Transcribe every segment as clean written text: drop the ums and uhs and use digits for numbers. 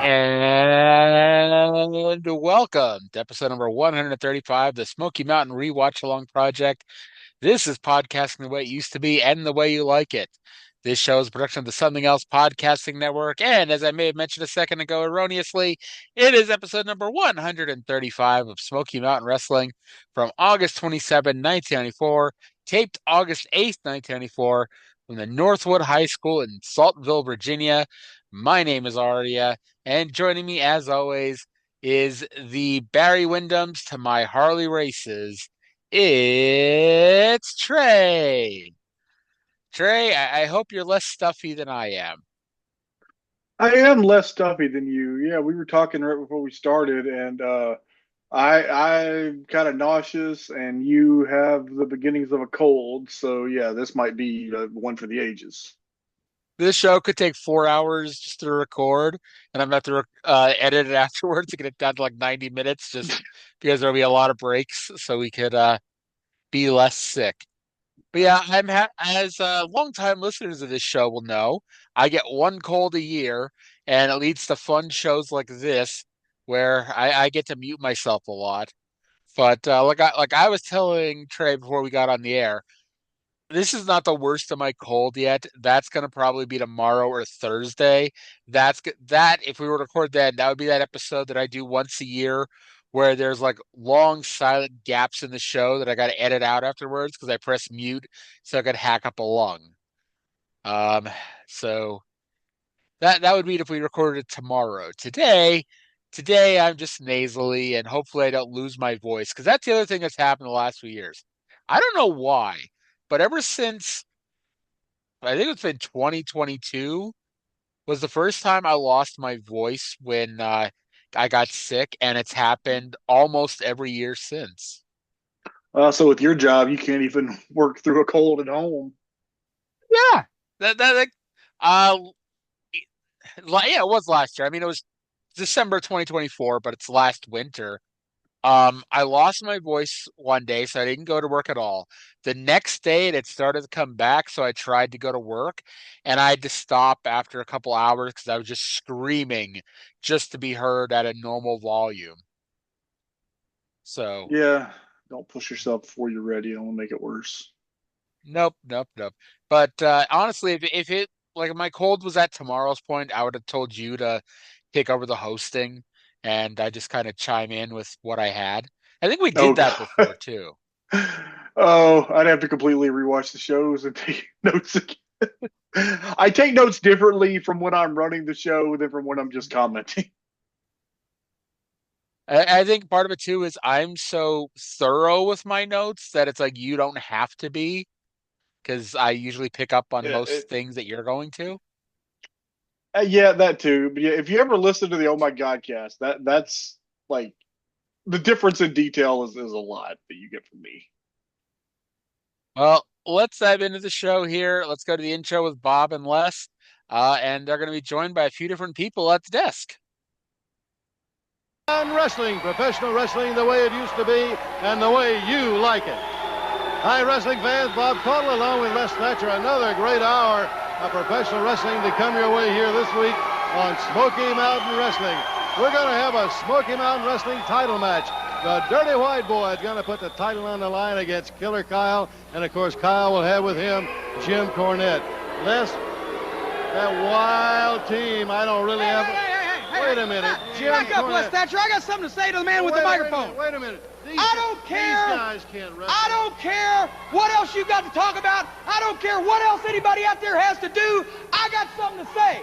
And welcome to episode number 135, the Smoky Mountain Rewatch Along Project. This is podcasting the way it used to be and the way you like it. This show is a production of the Something Else Podcasting Network. And as I may have mentioned a second ago erroneously, it is episode number 135 of Smoky Mountain Wrestling from August 27, 1994, taped August 8th, 1994, from the Northwood High School in Saltville, Virginia. My name is Aria. And joining me, as always, is the Barry Windhams to my Harley Races. It's Trey. Trey, I hope you're less stuffy than I am. I am less stuffy than you. Yeah, we were talking right before we started, and I'm kind of nauseous, and you have the beginnings of a cold. So yeah, this might be one for the ages. This show could take 4 hours just to record, and I'm going to have to edit it afterwards to get it down to like 90 minutes just because there'll be a lot of breaks so we could be less sick. But yeah, as longtime listeners of this show will know, I get one cold a year, and it leads to fun shows like this where I get to mute myself a lot. But like I was telling Trey before we got on the air, this is not the worst of my cold yet. That's gonna probably be tomorrow or Thursday. That if we were to record that would be that episode that I do once a year where there's like long silent gaps in the show that I got to edit out afterwards because I press mute so I could hack up a lung. Um, so that would be if we recorded it tomorrow. Today I'm just nasally and hopefully I don't lose my voice because that's the other thing that's happened the last few years. I don't know why, but ever since I think it's been 2022 was the first time I lost my voice when I got sick, and it's happened almost every year since. So with your job, you can't even work through a cold at home. Yeah, that uh, yeah, it was last year. I mean, it was December 2024, but it's last winter. I lost my voice one day, so I didn't go to work at all. The next day, it had started to come back, so I tried to go to work, and I had to stop after a couple hours because I was just screaming just to be heard at a normal volume. So, Yeah, don't push yourself before you're ready. It'll make it worse. nope, nope, nope. But honestly, if it like if my cold was at tomorrow's point, I would have told you to take over the hosting, and I just kind of chime in with what I had. I think we did Oh, that before too. oh, I'd have to completely rewatch the shows and take notes again. I take notes differently from when I'm running the show than from when I'm just commenting. I think part of it too is I'm so thorough with my notes that it's like you don't have to be because I usually pick up on Yeah, most things that you're going to. yeah, that too. But yeah, if you ever listen to the Oh My God cast, that's like the difference in detail is a lot that you get from me. Well, let's dive into the show here. Let's go to the intro with Bob and Les, and they're going to be joined by a few different people at the desk. Wrestling, professional wrestling the way it used to be and the way you like it. Hi, wrestling fans. Bob Caudle along with Les Thatcher. Another great hour of professional wrestling to come your way here this week on Smoky Mountain Wrestling. We're going to have a Smoky Mountain Wrestling title match. The Dirty White Boy is going to put the title on the line against Killer Kyle. And, of course, Kyle will have with him Jim Cornette. Les, that wild team, I don't really have... Wait a minute. Jim back up, Les Thatcher. I got something to say to the man with the microphone. Wait a minute. I don't care. These guys can't wrestle. I don't care what else you got to talk about. I don't care what else anybody out there has to do. I got something to say.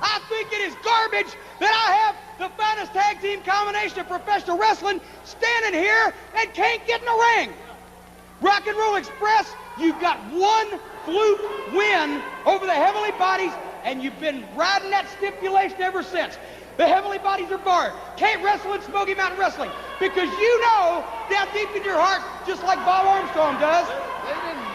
I think it is garbage that I have the finest tag team combination of professional wrestling standing here and can't get in the ring. Rock and Roll Express, you've got one fluke win over the Heavenly Bodies, and you've been riding that stipulation ever since. The Heavenly Bodies are barred. Can't wrestle in Smoky Mountain Wrestling because you know down deep in your heart, just like Bob Armstrong does. They didn't.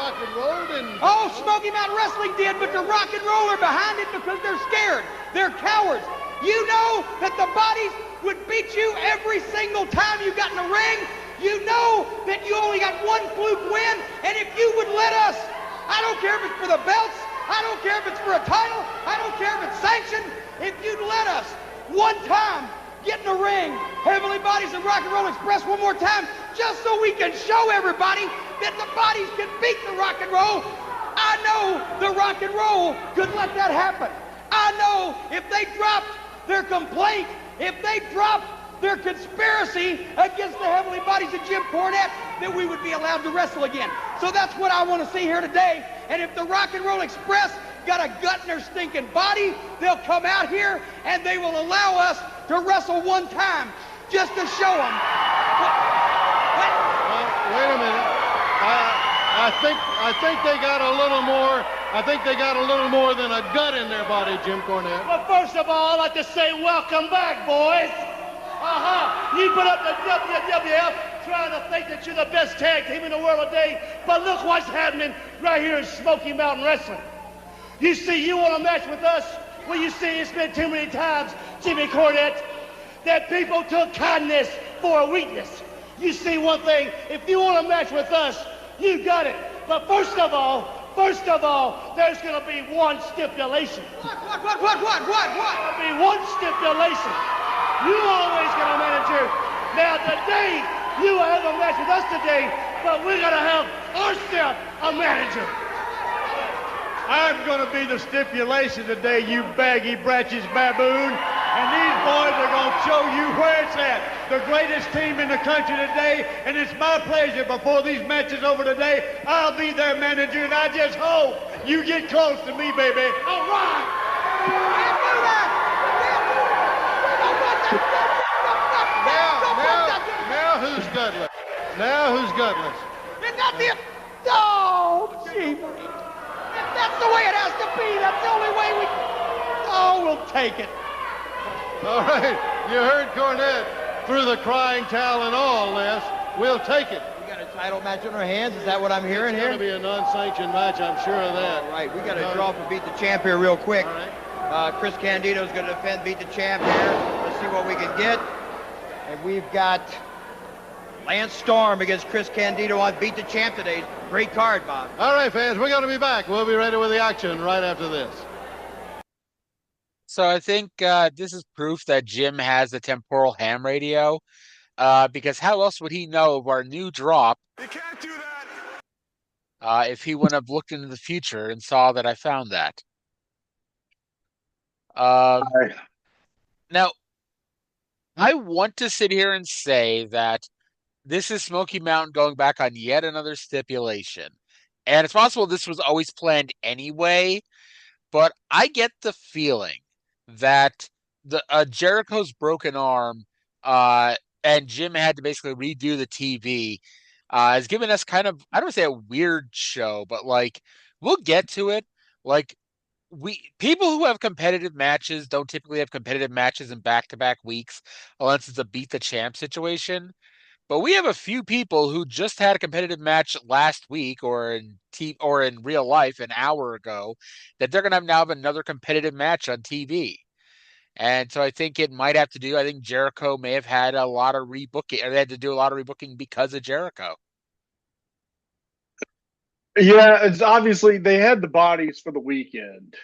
Rock and Roll didn't. Oh, Smoky Mountain Wrestling did, but the Rock and Roll are behind it because they're scared. They're cowards. You know that the Bodies would beat you every single time you got in the ring. You know that you only got one fluke win, and if you would let us, I don't care if it's for the belts, I don't care if it's for a title, I don't care if it's sanctioned, if you'd let us one time get in the ring, Heavenly Bodies and Rock and Roll Express one more time, just so we can show everybody that the Bodies can beat the Rock and Roll. I know the Rock and Roll could let that happen. I know if they dropped their complaint, if they dropped their conspiracy against the Heavenly Bodies of Jim Cornette, that we would be allowed to wrestle again. So that's what I want to see here today. And if the Rock and Roll Express got a gut in their stinking body, they'll come out here and they will allow us to wrestle one time just to show them. Wait a minute. I think they got a little more. I think they got a little more than a gut in their body, Jim Cornette. Well, first of all, I'd like to say welcome back, boys. You put up the WWF trying to think that you're the best tag team in the world today, but look what's happening right here in Smoky Mountain Wrestling. You see, you want a match with us? Well, you see, it's been too many times, Jimmy Cornette, that people took kindness for a weakness. You see one thing, if you want a match with us, you got it. But first of all, there's going to be one stipulation. What? There'll be one stipulation. You always get a manager. Now, today, you will have a match with us today, but we're going to have ourselves a manager. I'm going to be the stipulation today, you baggy bratches baboon. And these boys are going to show you where it's at. The greatest team in the country today. And it's my pleasure, before these matches over today, I'll be their manager. And I just hope you get close to me, baby. All right. Can't do that. Now who's gutless? Now who's gutless? Is that the... Oh, gee. If that's the way it has to be, that's the only way we... Oh, we'll take it. All right, you heard Cornette. Through the crying towel and all, Les. We'll take it. We got a title match on our hands. Is that what I'm hearing It's here? going to be a non-sanctioned match, I'm sure of that. All right, we got to draw for Beat the Champ here real quick. All right. Chris Candido is going to defend Beat the Champ here. Let's see what we can get. And we've got Lance Storm against Chris Candido on Beat the Champ today. Great card, Bob. All right, fans, we're going to be back. We'll be ready with the action right after this. So I think this is proof that Jim has the temporal ham radio, because how else would he know of our new drop? You can't do that. If he wouldn't have looked into the future and saw that I found that. Now, I want to sit here and say that this is Smoky Mountain going back on yet another stipulation. And it's possible this was always planned anyway, but I get the feeling that the Jericho's broken arm and Jim had to basically redo the TV has given us kind of, I don't want to say a weird show, but like we'll get to it. Like people who have competitive matches don't typically have competitive matches in back-to-back weeks unless it's a beat the champ situation. But we have a few people who just had a competitive match last week or in real life an hour ago that they're going to now have another competitive match on TV. And so I think it might have to do, I think Jericho may have had a lot of rebooking, or they had to do a lot of rebooking because of Jericho. Yeah, it's obviously they had the bodies for the weekend.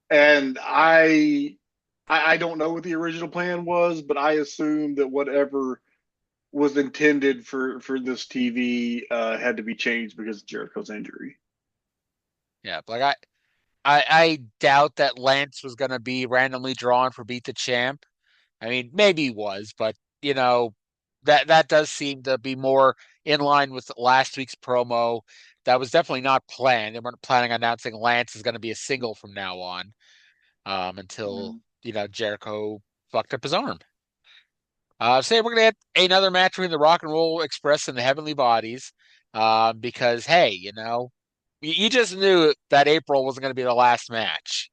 And I don't know what the original plan was, but I assume that whatever was intended for this TV had to be changed because of Jericho's injury. Yeah, like I doubt that Lance was going to be randomly drawn for Beat the Champ. I mean, maybe he was, but you know, that does seem to be more in line with last week's promo. That was definitely not planned. They weren't planning on announcing Lance is going to be a single from now on, until you know Jericho fucked up his arm. Say we're gonna get another match between the Rock and Roll Express and the Heavenly Bodies, because hey, you know, you just knew that April wasn't going to be the last match.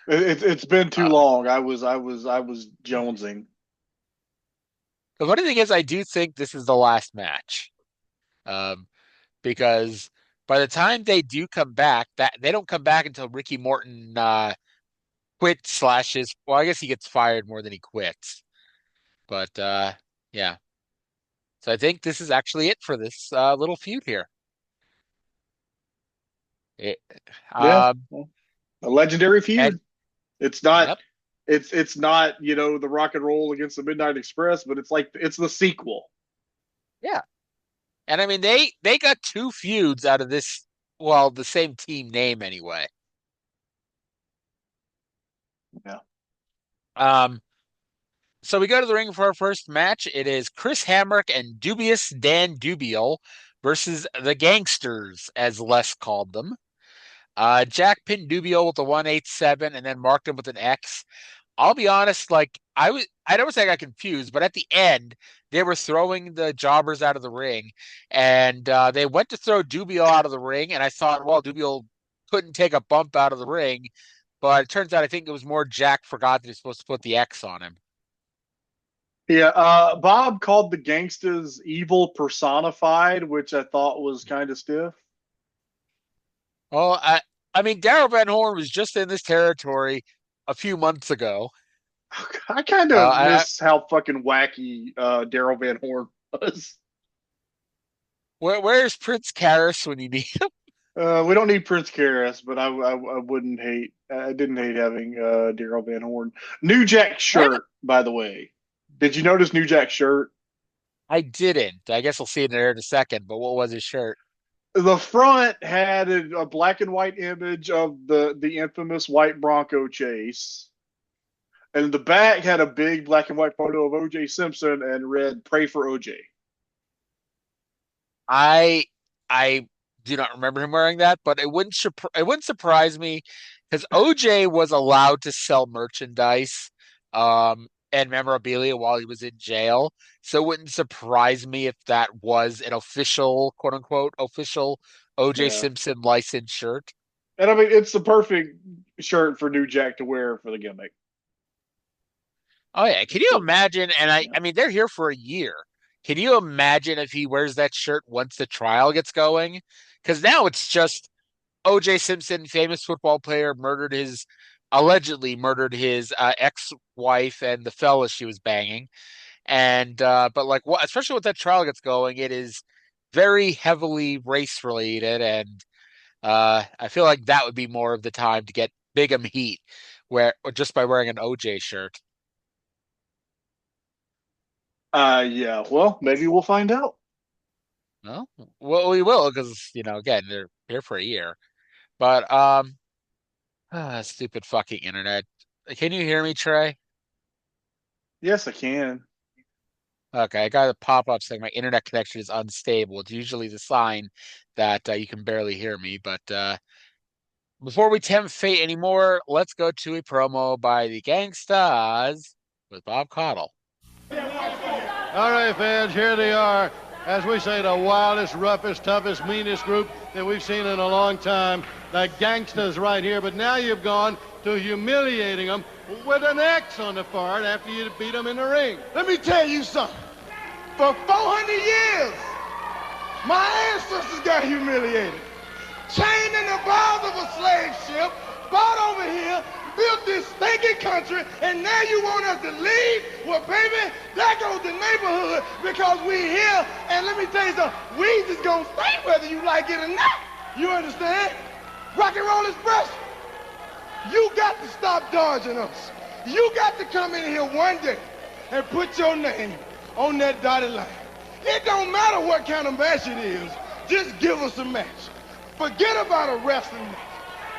It's been too long. I was jonesing. The funny thing is, I do think this is the last match, because by the time they do come back, that they don't come back until Ricky Morton quit slashes. Well, I guess he gets fired more than he quits. But yeah, so I think this is actually it for this little feud here. A legendary feud. And, it's not. Yep. It's not, the Rock and Roll against the Midnight Express, but it's the sequel. Yeah. And I mean, they got 2 feuds out of this, well, the same team name anyway. Yeah. So we go to the ring for our first match. It is Chris Hamrick and Dubious Dan Dubiel versus the Gangstas, as Les called them. Jack pinned Dubiel with a 187 and then marked him with an X. I'll be honest, like I don't say I got confused, but at the end they were throwing the jobbers out of the ring, and they went to throw Dubiel out of the ring, and I thought, well, Dubiel couldn't take a bump out of the ring, but it turns out I think it was more Jack forgot that he's supposed to put the X on him. Yeah, Bob called the Gangstas evil personified, which I thought was kind of stiff. Well, I mean, Daryl Van Horn was just in this territory a few months ago. I kind of miss how fucking wacky Daryl Van Horn was. Where's Prince Karis when you need him? We don't need Prince Karis, but I wouldn't hate. I didn't hate having Daryl Van Horn. New Jack shirt, by the way. Did you notice New Jack's shirt? I didn't. I guess I'll see it there in a second. But what was his shirt? The front had a black and white image of the infamous white Bronco chase, and the back had a big black and white photo of O.J. Simpson and read "Pray for O.J." I do not remember him wearing that, but it wouldn't surprise me because OJ was allowed to sell merchandise and memorabilia while he was in jail. So it wouldn't surprise me if that was an official, quote unquote, official OJ Simpson licensed shirt. And I mean, it's the perfect shirt for New Jack to wear for the gimmick. Oh yeah, can you imagine? And I mean, they're here for a year. Can you imagine if he wears that shirt once the trial gets going? Because now it's just O.J. Simpson, famous football player, allegedly murdered his ex-wife and the fella she was banging. And but like, especially when that trial gets going, it is very heavily race related, and I feel like that would be more of the time to get Big'em heat, just by wearing an O.J. shirt. Yeah. Well, maybe we'll find out. Well, we will, because again, they're here for a year. But stupid fucking internet. Can you hear me, Trey? Yes, I can. Okay, I got a pop-up saying my internet connection is unstable. It's usually the sign that you can barely hear me. But before we tempt fate anymore, let's go to a promo by the Gangstas with Bob Caudle. All right, fans, here they are. As we say, the wildest, roughest, toughest, meanest group that we've seen in a long time. The Gangstas right here, but now you've gone to humiliating them with an X on the forehead after you beat them in the ring. Let me tell you something. For 400 years, my ancestors got humiliated. Chained in the bars of a slave ship, brought over here, built this stinking country, and now you want us to leave? Well, baby, there goes the neighborhood because we here, and let me tell you something, we just gonna stay whether you like it or not. You understand? Rock and Roll Express, you got to stop dodging us. You got to come in here one day and put your name on that dotted line. It don't matter what kind of match it is, just give us a match. Forget about a wrestling match.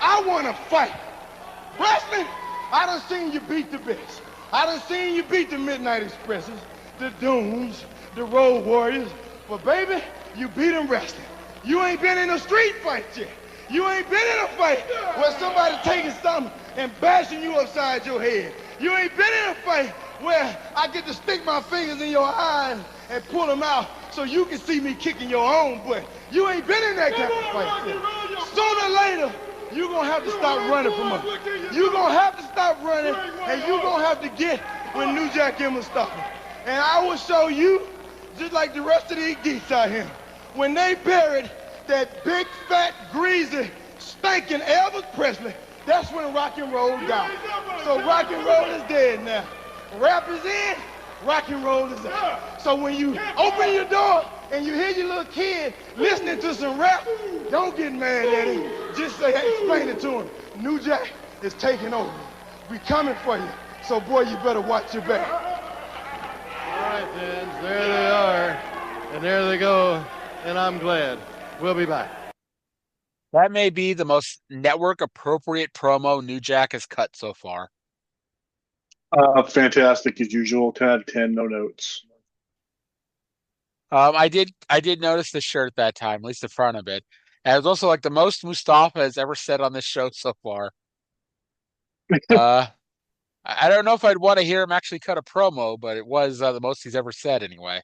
I want to fight. Wrestling, I done seen you beat the best. I done seen you beat the Midnight Expresses, the Dooms, the Road Warriors. But baby, you beat them wrestling. You ain't been in a street fight yet. You ain't been in a fight where somebody taking something and bashing you upside your head. You ain't been in a fight where I get to stick my fingers in your eyes and pull them out so you can see me kicking your own butt. You ain't been in that kind of fight yet. Sooner or later, you're going to have to stop running from us. You're going to have to stop running, and you're going to have to get when New Jack Emma stops. And I will show you, just like the rest of these geeks out here, when they buried that big, fat, greasy, stinking Elvis Presley, that's when rock and roll died. So rock and roll is dead now. Rap is in, rock and roll is out. So when you open your door and you hear your little kid listening to some rap, don't get mad at him. Just say, hey, explain it to him. New Jack is taking over. We coming for you. So, boy, you better watch your back. All right, then. There they are. And there they go. And I'm glad. We'll be back. That may be the most network-appropriate promo New Jack has cut so far. Fantastic as usual. 10 out of 10, no notes. I did notice the shirt that time, at least the front of it. And it was also like the most Mustafa has ever said on this show so far. I don't know if I'd want to hear him actually cut a promo, but it was the most he's ever said anyway.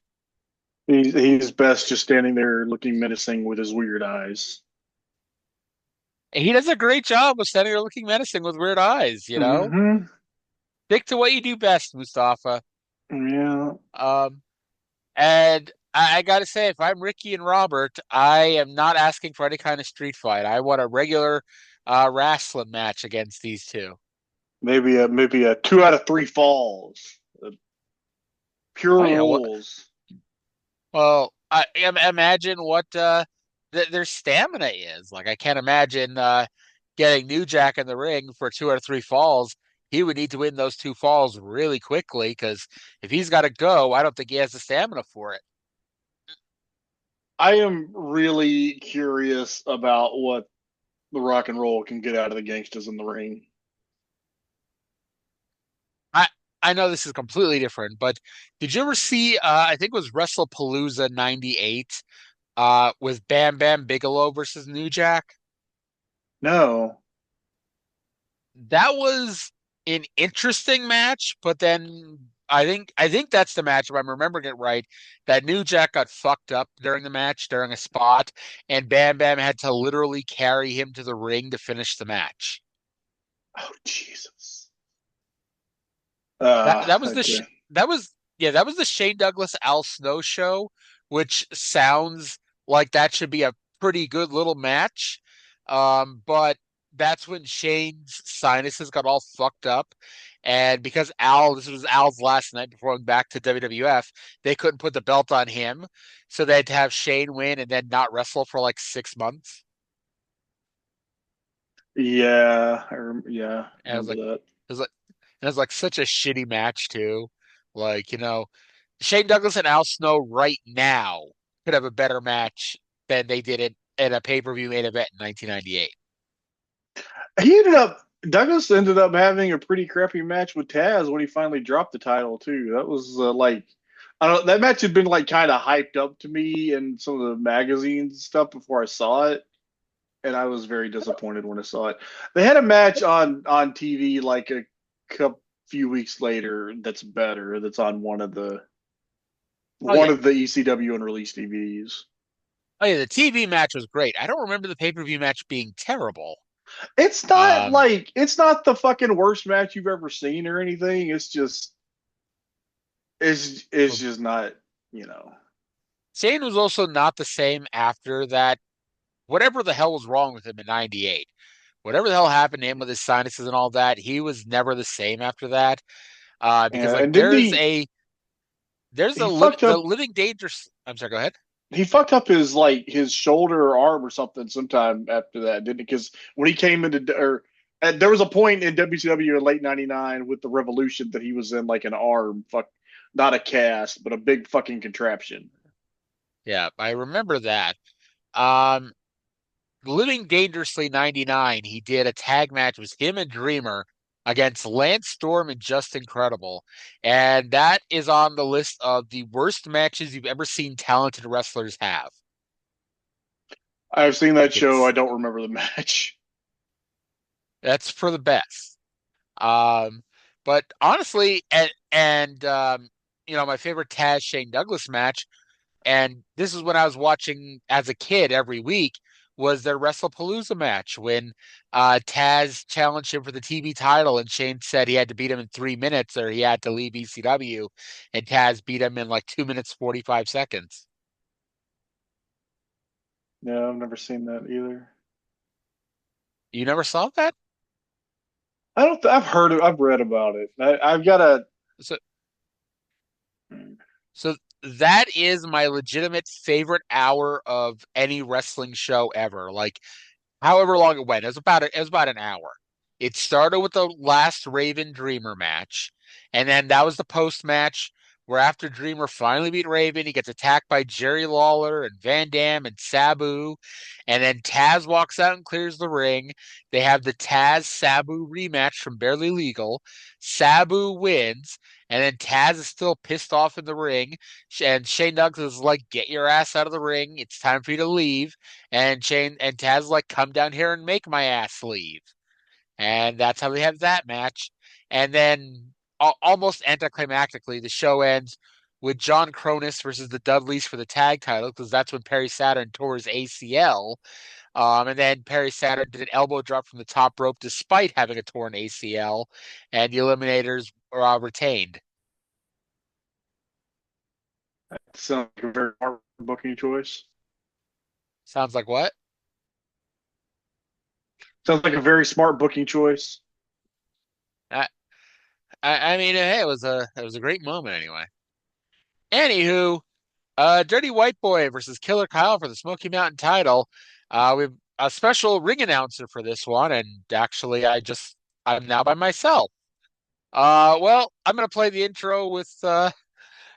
He's best just standing there looking menacing with his weird eyes. He does a great job of standing there looking menacing with weird eyes, you know? Mm-hmm. Stick to what you do best, Mustafa. Yeah. And I gotta say, if I'm Ricky and Robert, I am not asking for any kind of street fight. I want a regular wrestling match against these two. Maybe a 2 out of 3 falls. Pure rules. Well, I imagine what their stamina is. Like, I can't imagine getting New Jack in the ring for 2 out of 3 falls. He would need to win those 2 falls really quickly, because if he's got to go, I don't think he has the stamina for it. I am really curious about what the Rock and Roll can get out of the Gangstas in the ring. I know this is completely different, but did you ever see, I think it was WrestlePalooza 98 with Bam Bam Bigelow versus New Jack? No. That was an interesting match, but then I think that's the match, if I'm remembering it right, that New Jack got fucked up during the match, during a spot, and Bam Bam had to literally carry him to the ring to finish the match. Oh, Jesus. That was okay. that was the Shane Douglas Al Snow show, which sounds like that should be a pretty good little match. But that's when Shane's sinuses got all fucked up. And because this was Al's last night before going back to WWF, they couldn't put the belt on him. So they had to have Shane win and then not wrestle for like 6 months. Yeah, I remember that. It was like such a shitty match too. Like, Shane Douglas and Al Snow right now could have a better match than they did in a pay-per-view main event in 1998. Douglas ended up having a pretty crappy match with Taz when he finally dropped the title too. That was that match had been like kind of hyped up to me in some of the magazines and stuff before I saw it, and I was very disappointed when I saw it. They had a match on TV like a few weeks later that's better. That's on one of the ECW unreleased TVs. Oh yeah, the TV match was great. I don't remember the pay-per-view match being terrible. It's not it's not the fucking worst match you've ever seen or anything. It's just not, Shane was also not the same after that. Whatever the hell was wrong with him in 98. Whatever the hell happened to him with his sinuses and all that, he was never the same after that. Because there's a living dangerous. I'm sorry, go ahead. He fucked up his shoulder or arm or something sometime after that, didn't he? Because when he came there was a point in WCW in late '99 with the Revolution that he was in like an arm, not a cast, but a big fucking contraption. Yeah, I remember that. Living Dangerously 99, he did a tag match. It was him and Dreamer against Lance Storm and Just Incredible. And that is on the list of the worst matches you've ever seen talented wrestlers have. I've seen that show. I don't remember the match. That's for the best. But honestly, and my favorite Taz Shane Douglas match, and this is when I was watching as a kid every week, was their WrestlePalooza match when Taz challenged him for the TV title, and Shane said he had to beat him in 3 minutes or he had to leave ECW, and Taz beat him in like 2 minutes 45 seconds. No, I've never seen that either. You never saw that? I've read about it. I've got a. So that is my legitimate favorite hour of any wrestling show ever. Like, however long it went, it was about an hour. It started with the last Raven Dreamer match, and then that was the post match where after Dreamer finally beat Raven, he gets attacked by Jerry Lawler and Van Dam and Sabu, and then Taz walks out and clears the ring. They have the Taz Sabu rematch from Barely Legal. Sabu wins, and then Taz is still pissed off in the ring, and Shane Douglas is like, "Get your ass out of the ring! It's time for you to leave." And Taz is like, "Come down here and make my ass leave." And that's how they have that match. And then almost anticlimactically, the show ends with John Cronus versus the Dudleys for the tag title, because that's when Perry Saturn tore his ACL. And then Perry Saturn did an elbow drop from the top rope despite having a torn ACL, and the Eliminators retained. That sounds like a very hard booking choice. Sounds like what? Sounds like a very smart booking choice. I mean, hey, it was a great moment anyway. Anywho, Dirty White Boy versus Killer Kyle for the Smoky Mountain title. We've a special ring announcer for this one, and actually, I'm now by myself. Well, I'm gonna play the intro with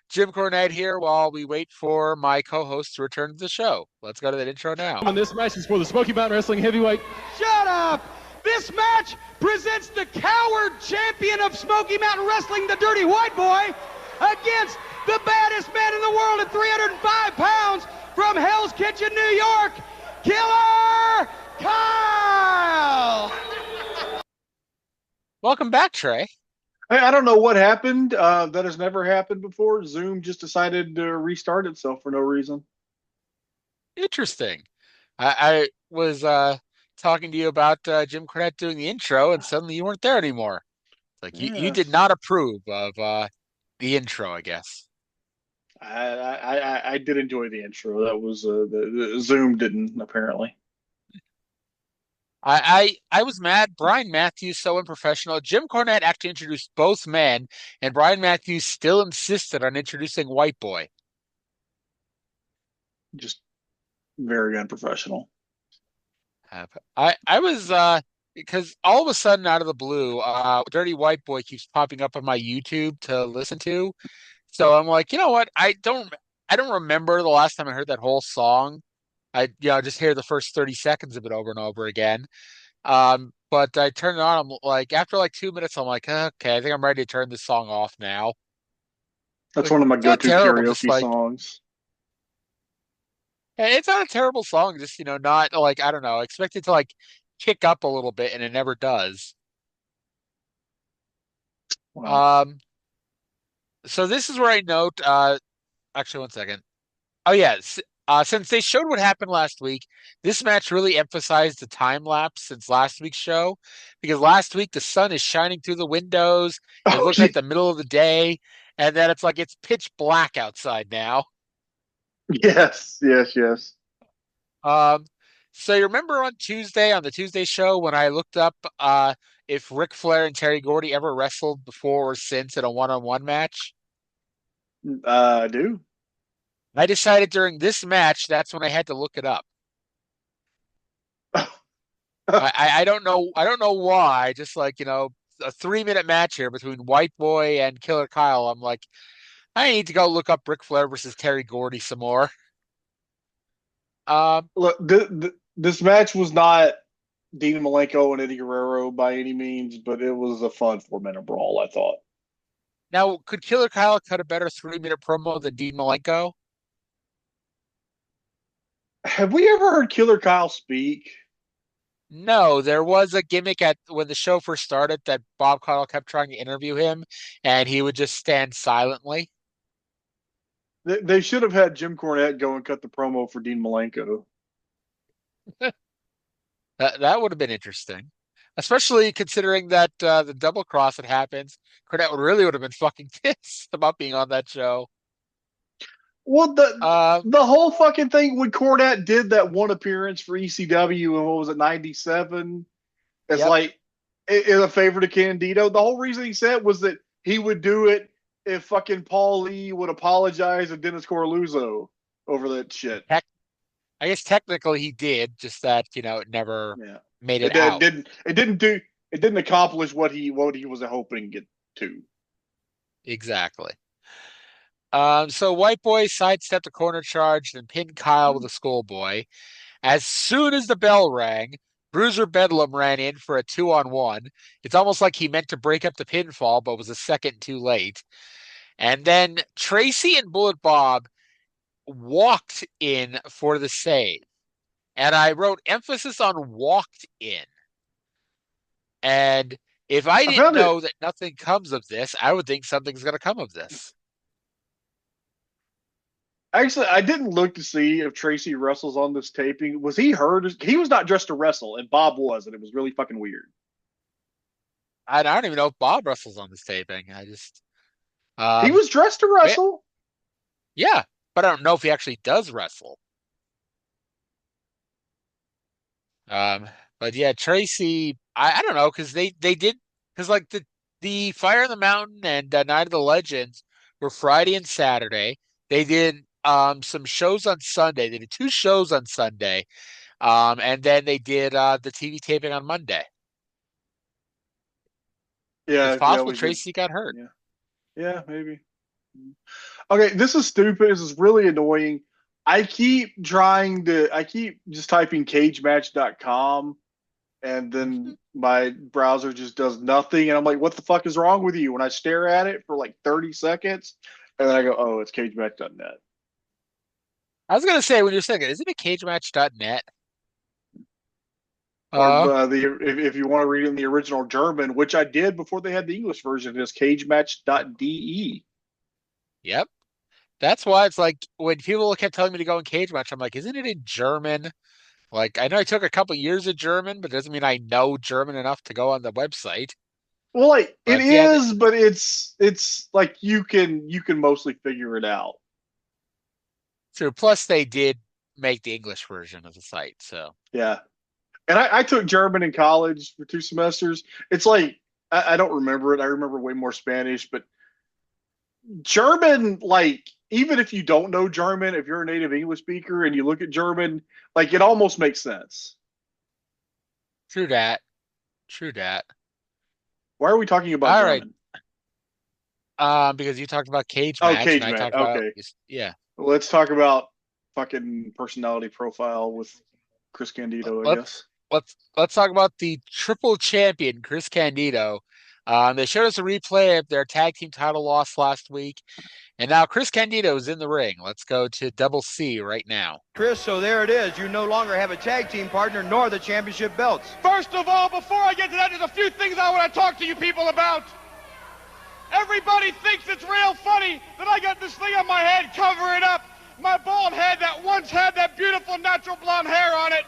Jim Cornette here while we wait for my co-host to return to the show. Let's go to that intro now. And this match is for the Smoky Mountain Wrestling Heavyweight. Shut up! This match presents the coward champion of Smoky Mountain Wrestling, the Dirty White Boy, against the baddest man in the world at 305 pounds from Hell's Kitchen, New York, Killer Kyle! Welcome back, Trey. I don't know what happened. That has never happened before. Zoom just decided to restart itself for no reason. Interesting. I was talking to you about Jim Cornette doing the intro, and suddenly you weren't there anymore. Like you did not approve of the intro, I guess. I did enjoy the intro. That was the Zoom didn't apparently. I was mad. Brian Matthews so unprofessional. Jim Cornette actually introduced both men, and Brian Matthews still insisted on introducing White Boy. Just very unprofessional. I was because all of a sudden out of the blue, Dirty White Boy keeps popping up on my YouTube to listen to. So I'm like, you know what? I don't remember the last time I heard that whole song. I just hear the first 30 seconds of it over and over again. But I turn it on. I'm like, after like 2 minutes, I'm like, okay, I think I'm ready to turn this song off now. That's one of my go-to karaoke like, songs. It's not a terrible song, just not like, I don't know, expect it to like kick up a little bit, and it never does. Wow. So this is where I note. Actually, one second. Oh yes. Since they showed what happened last week, this match really emphasized the time lapse since last week's show. Because last week the sun is shining through the windows. It looks like the middle of the day, and then it's like it's pitch black outside now. Yes. So you remember on the Tuesday show when I looked up if Ric Flair and Terry Gordy ever wrestled before or since in a one-on-one match? I do. I decided during this match that's when I had to look it up. I don't know why. Just like, a 3-minute match here between White Boy and Killer Kyle. I'm like, I need to go look up Ric Flair versus Terry Gordy some more. Look, this match was not Dean Malenko and Eddie Guerrero by any means, but it was a fun 4-minute brawl, I thought. Now, could Killer Kyle cut a better 3-minute promo than Dean Malenko? Have we ever heard Killer Kyle speak? No, there was a gimmick when the show first started that Bob Caudle kept trying to interview him, and he would just stand silently. They should have had Jim Cornette go and cut the promo for Dean Malenko. That would have been interesting, especially considering that the double cross that happens. Cornette would have been fucking pissed about being on that show. Well, the whole fucking thing when Cornette did that one appearance for ECW and what was it, 97? It's like in a favor to Candido. The whole reason he said was that he would do it if fucking Paul Lee would apologize to Dennis Coralluzzo over that shit. I guess technically he did, just that it never made it out. It didn't it didn't accomplish what he was hoping to get to. Exactly. So White Boy sidestepped a corner charge and pinned Kyle with a schoolboy. As soon as the bell rang, Bruiser Bedlam ran in for a 2-on-1. It's almost like he meant to break up the pinfall, but was a second too late. And then Tracy and Bullet Bob walked in for the save. And I wrote emphasis on walked in. And if I didn't know that nothing comes of this, I would think something's going to come of this. Actually, I didn't look to see if Tracy wrestles on this taping. Was he hurt? He was not dressed to wrestle, and Bob was, and it was really fucking weird. I don't even know if Bob wrestles on this taping. I just he was dressed to wrestle. Yeah, but I don't know if he actually does wrestle. But yeah, Tracy, I don't know, because they did, because like the Fire in the Mountain and Night of the Legends were Friday and Saturday. They did some shows on Sunday. They did 2 shows on Sunday. And then they did the TV taping on Monday. Yeah. It's possible Tracy got hurt. Yeah, maybe. Okay, this is stupid. This is really annoying. I keep just typing cagematch.com and then my browser just does nothing. And I'm like, what the fuck is wrong with you? When I stare at it for like 30 seconds and then I go, oh, it's cagematch.net. I was going to say, when you're saying it, isn't it cagematch.net? If you want to read it in the original German, which I did before they had the English version, it is cagematch.de. Yep. That's why it's like when people kept telling me to go in Cage Match, I'm like, isn't it in German? Like, I know I took a couple years of German, but it doesn't mean I know German enough to go on the website. Well, like it is, but it's like you can mostly figure it out. True. Plus, they did make the English version of the site, so yeah. And I took German in college for 2 semesters. It's like I don't remember it. I remember way more Spanish, but German, like, even if you don't know German, if you're a native English speaker and you look at German, like, it almost makes sense. True that. Why are we talking about German? Right. Because you talked about Cage Match. Oh, Cage Match. Okay. Yeah. Let's talk about fucking personality profile with Chris Candido, I guess. Let's talk about the triple champion, Chris Candido. They showed us a replay of their tag team title loss last week. And now Chris Candido is in the ring. Let's go to Double C right now. Chris, so there it is. You no longer have a tag team partner nor the championship belts. First of all, before I get to that, there's a few things I want to talk to you people about. Everybody thinks it's real funny that I got this thing on my head covering up my bald head that once had that beautiful natural blonde hair on it.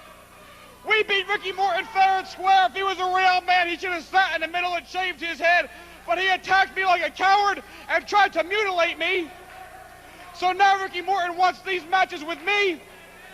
We beat Ricky Morton fair and square. If he was a real man, he should have sat in the middle and shaved his head. But he attacked me like a coward and tried to mutilate me. So now Ricky Morton wants these matches with me,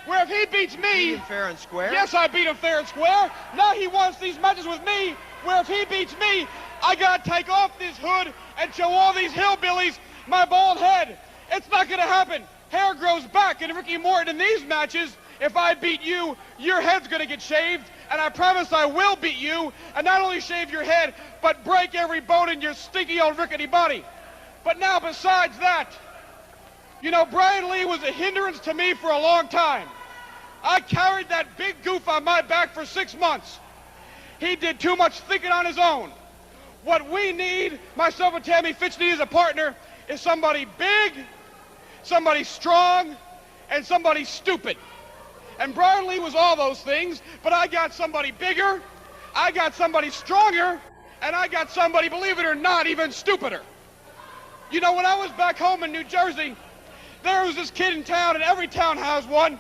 where if he beats me... fair and square? Yes, I beat him fair and square. Now he wants these matches with me, where if he beats me, I gotta take off this hood and show all these hillbillies my bald head. It's not gonna happen. Hair grows back, and Ricky Morton in these matches... If I beat you, your head's gonna get shaved, and I promise I will beat you, and not only shave your head, but break every bone in your stinky old rickety body. But now, besides that, you know, Brian Lee was a hindrance to me for a long time. I carried that big goof on my back for 6 months. He did too much thinking on his own. What we need, myself and Tammy Fitch need as a partner, is somebody big, somebody strong, and somebody stupid. And Brian Lee was all those things, but I got somebody bigger, I got somebody stronger, and I got somebody, believe it or not, even stupider. You know, when I was back home in New Jersey, there was this kid in town, and every town has one,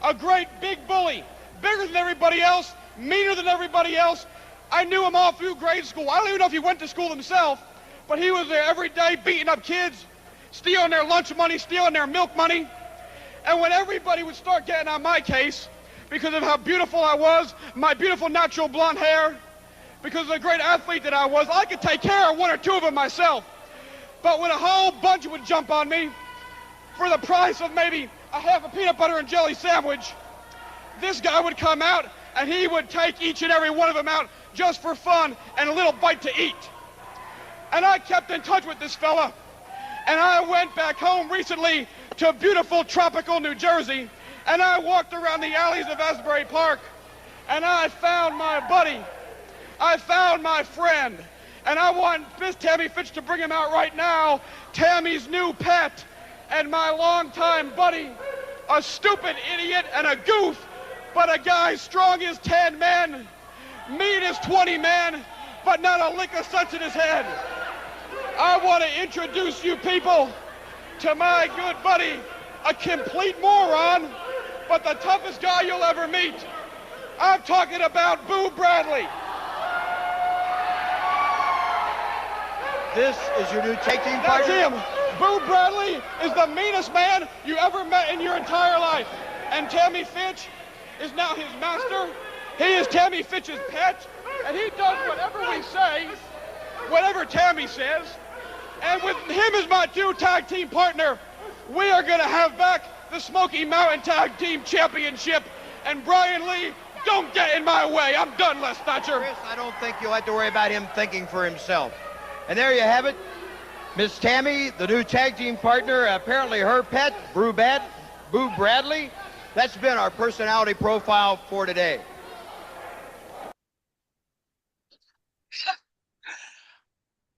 a great big bully, bigger than everybody else, meaner than everybody else. I knew him all through grade school. I don't even know if he went to school himself, but he was there every day beating up kids, stealing their lunch money, stealing their milk money. And when everybody would start getting on my case because of how beautiful I was, my beautiful natural blonde hair, because of the great athlete that I was, I could take care of 1 or 2 of them myself. But when a whole bunch would jump on me for the price of maybe a half a peanut butter and jelly sandwich, this guy would come out and he would take each and every one of them out just for fun and a little bite to eat. And I kept in touch with this fella, and I went back home recently to beautiful tropical New Jersey, and I walked around the alleys of Asbury Park, and I found my buddy. I found my friend, and I want Miss Tammy Fitch to bring him out right now, Tammy's new pet, and my longtime buddy, a stupid idiot and a goof, but a guy strong as 10 men, mean as 20 men, but not a lick of sense in his head. I want to introduce you people to my good buddy, a complete moron, but the toughest guy you'll ever meet. I'm talking about Boo Radley. This is your new tag team That's partner? him. Boo Radley is the meanest man you ever met in your entire life. And Tammy Fitch is now his master. He is Tammy Fitch's pet, and he does whatever we say, whatever Tammy says. And with him as my new tag team partner, we are going to have back the Smoky Mountain Tag Team Championship. And Brian Lee, don't get in my way. I'm done, Les Thatcher. Chris, I don't think you'll have to worry about him thinking for himself. And there you have it. Miss Tammy, the new tag team partner, apparently her pet, Boo Radley. That's been our personality profile for today.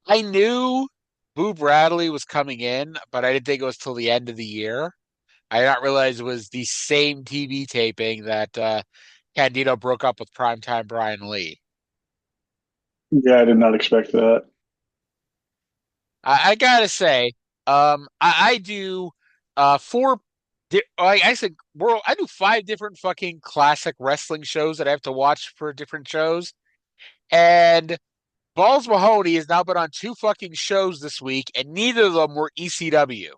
I knew Boo Radley was coming in, but I didn't think it was till the end of the year. I did not realize it was the same TV taping that Candido broke up with primetime Brian Lee. Yeah, I did not expect that. I gotta say, I do four. I said, I do 5 different fucking classic wrestling shows that I have to watch for different shows, and Balls Mahoney has now been on 2 fucking shows this week, and neither of them were ECW.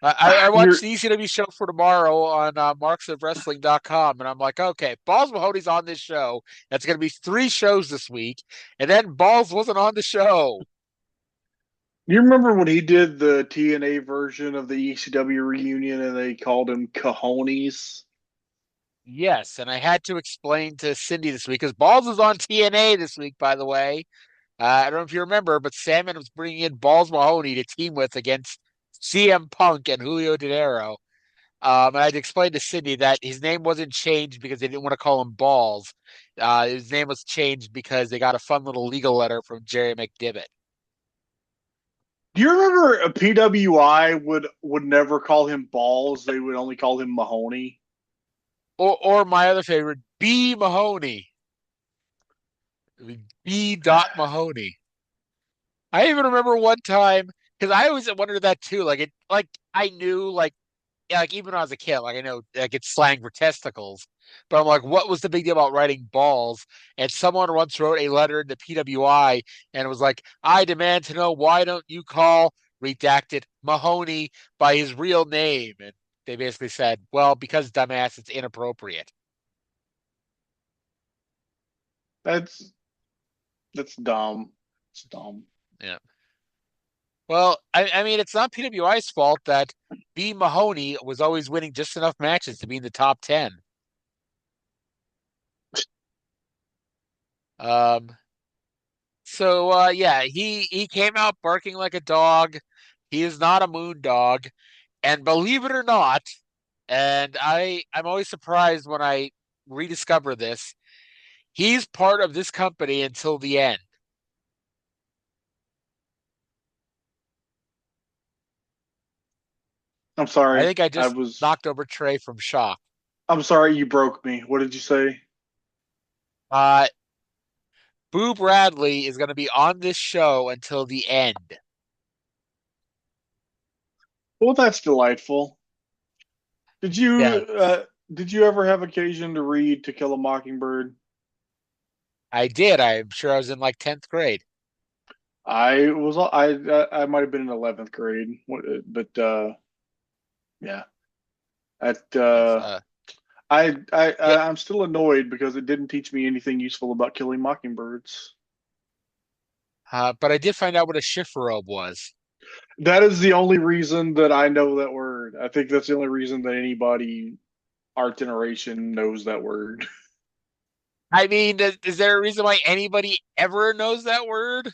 I watched the ECW show for tomorrow on marksofwrestling.com, and I'm like, okay, Balls Mahoney's on this show. That's going to be 3 shows this week, and then Balls wasn't on the show. You remember when he did the TNA version of the ECW reunion and they called him Cajones? Yes, and I had to explain to Cindy this week, because Balls is on TNA this week, by the way. I don't know if you remember, but Salmon was bringing in Balls Mahoney to team with against CM Punk and Julio De Niro. And I had to explain to Cindy that his name wasn't changed because they didn't want to call him Balls. His name was changed because they got a fun little legal letter from Jerry McDivitt. Do you remember a PWI would never call him Balls? They would only call him Mahoney. Or my other favorite, B Mahoney. B. Mahoney. I even remember one time, because I always wondered that too. I knew, even when I was a kid, I know, it's slang for testicles. But I'm like, what was the big deal about writing balls? And someone once wrote a letter to PWI, and it was like, I demand to know, why don't you call redacted Mahoney by his real name? And they basically said, well, because dumbass, it's inappropriate. That's dumb. It's dumb. Yeah. Well, I mean, it's not PWI's fault that B. Mahoney was always winning just enough matches to be in the top 10. Yeah, he came out barking like a dog. He is not a moon dog. And believe it or not, and I'm always surprised when I rediscover this, he's part of this company until the end. I'm sorry. I think I just knocked over Trey from shock. I'm sorry, you broke me. What did you say? Boo Radley is going to be on this show until the end. Well, that's delightful. Did you ever have occasion to read To Kill a Mockingbird? I did. I'm sure I was in 10th grade. I might have been in 11th grade, but yeah. I'm still annoyed because it didn't teach me anything useful about killing mockingbirds. But I did find out what a chifforobe was. That is the only reason that I know that word. I think that's the only reason that anybody our generation knows that word. I mean, is there a reason why anybody ever knows that word?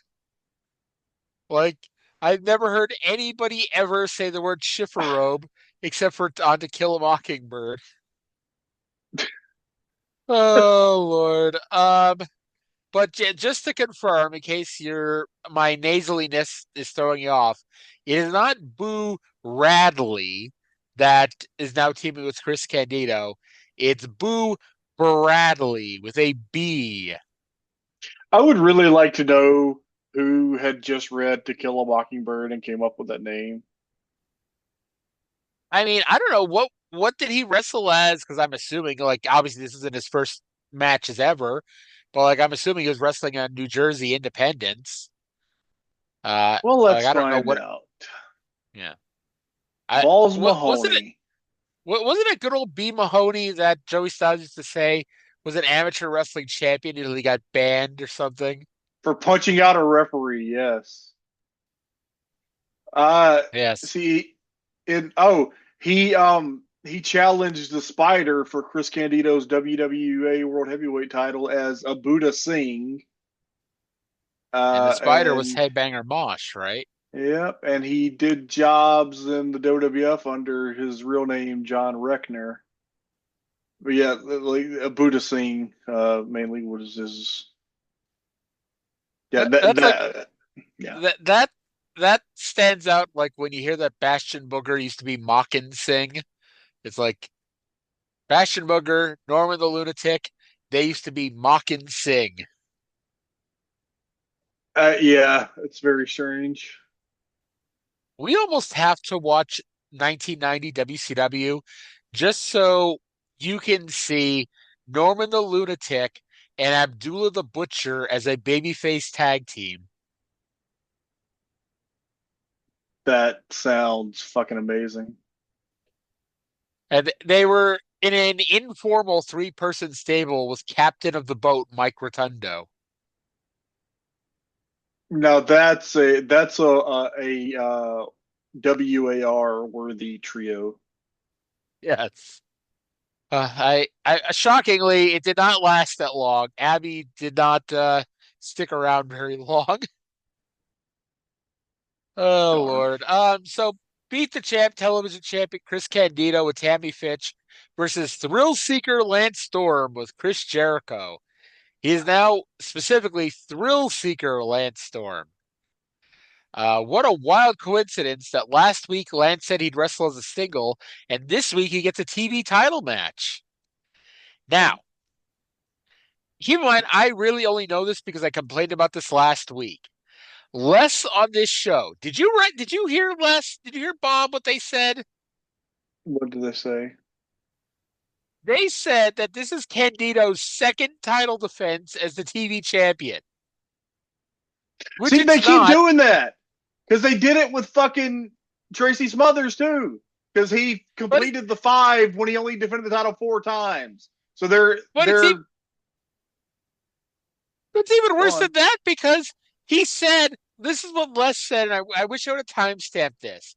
Like, I've never heard anybody ever say the word chifforobe except for on To Kill a Mockingbird. Oh Lord. But just to confirm, in case my nasaliness is throwing you off, it is not Boo Radley that is now teaming with Chris Candido. It's Boo Bradley with a B. I would really like to know who had just read To Kill a Mockingbird and came up with that name. I mean, I don't know what did he wrestle as? Because I'm assuming, like, obviously this isn't his first matches ever, but like I'm assuming he was wrestling on New Jersey Independence. Well, Like let's I don't know find what. out. Yeah, Balls what wasn't it? Mahoney. Wasn't it good old B Mahoney that Joey Styles used to say was an amateur wrestling champion until he got banned or something? For punching out a referee, yes. Uh, Yes. see, he challenged the Spider for Chris Candido's WWA World Heavyweight title as a Buddha Singh. And the Spider was And Headbanger Mosh, right? yep, and he did jobs in the WWF under his real name, John Reckner. But yeah, like a Buddha Singh mainly was his. Yeah, That's like yeah. that stands out like when you hear that Bastion Booger used to be Mockin' Sing. It's like Bastion Booger, Norman the Lunatic, they used to be Mockin' Sing. Yeah, it's very strange. We almost have to watch 1990 WCW just so you can see Norman the Lunatic and Abdullah the Butcher as a babyface tag team. That sounds fucking amazing. And they were in an informal three-person stable with captain of the boat, Mike Rotundo. Now that's a WAR worthy trio. Yes. I shockingly, it did not last that long. Abby did not stick around very long. Oh Darn. Lord. So Beat the Champ television champion Chris Candido with Tammy Fitch versus Thrillseeker Lance Storm with Chris Jericho. He is now specifically Thrillseeker Lance Storm. What a wild coincidence that last week Lance said he'd wrestle as a single, and this week he gets a TV title match. Now, keep in mind, I really only know this because I complained about this last week. Les on this show. Did you write? Did you hear Les? Did you hear Bob? What they said? What did they say? They said that this is Candido's second title defense as the TV champion. See, they keep doing that because they did it with fucking Tracy Smothers too. Because he completed the 5 when he only defended the title 4 times. So it's even worse than that because he said, this is what Les said, and I wish I would have timestamped this,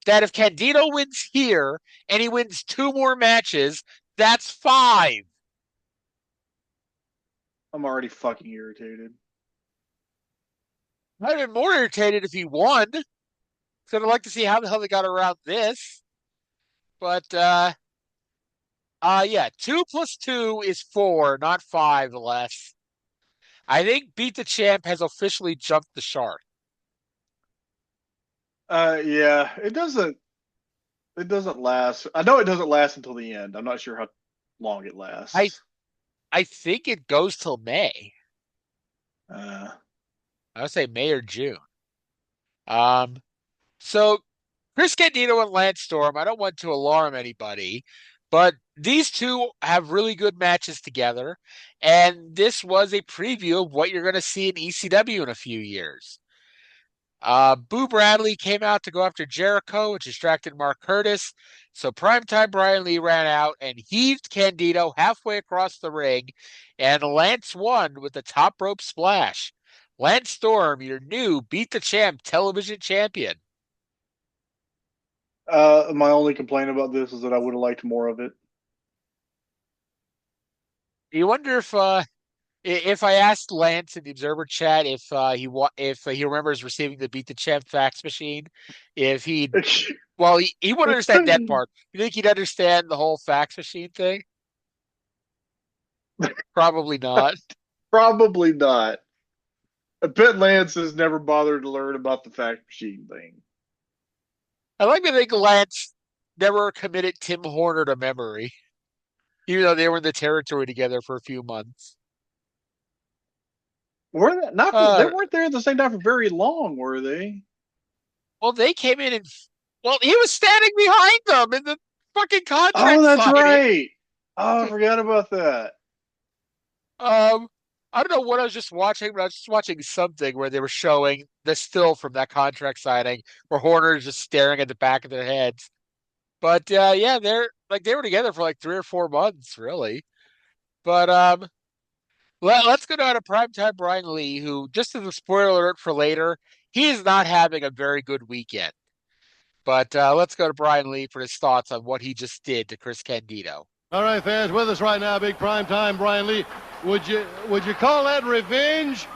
that if Candido wins here and he wins 2 more matches, that's 5. I'm already fucking irritated. I'd have been more irritated if he won. So I'd like to see how the hell they got around this. But yeah, 2 plus 2 is 4, not 5 less. I think Beat the Champ has officially jumped the shark. Yeah, it doesn't last. I know it doesn't last until the end. I'm not sure how long it lasts. I think it goes till May. I would say May or June. So Chris Candido and Lance Storm, I don't want to alarm anybody, but these two have really good matches together, and this was a preview of what you're going to see in ECW in a few years. Boo Radley came out to go after Jericho, which distracted Mark Curtis. So primetime Brian Lee ran out and heaved Candido halfway across the ring, and Lance won with the top rope splash. Lance Storm, your new Beat the Champ television champion. My only complaint about this is that I would have liked more of it. You wonder if I asked Lance in the Observer chat if he remembers receiving the Beat the Champ fax machine, if he well he wouldn't understand that part. You think he'd understand the whole fax machine thing? Probably not. Probably not. I bet Lance has never bothered to learn about the fax machine thing. I like to think Lance never committed Tim Horner to memory, even though they were in the territory together for a few months. Were they not? They weren't there at the same time for very long, were they? Well, they came in and well, he was standing behind them in the fucking contract. Oh, that's signing. right. Oh, I forgot about that. I don't know what I was just watching, but I was just watching something where they were showing the still from that contract signing where Horner is just staring at the back of their heads. But yeah, they were together for like 3 or 4 months, really. But let's go down to primetime Brian Lee, who, just as a spoiler alert for later, he is not having a very good weekend. But let's go to Brian Lee for his thoughts on what he just did to Chris Candido. All right, fans, with us right now, big prime time, Brian Lee. Would you call that revenge?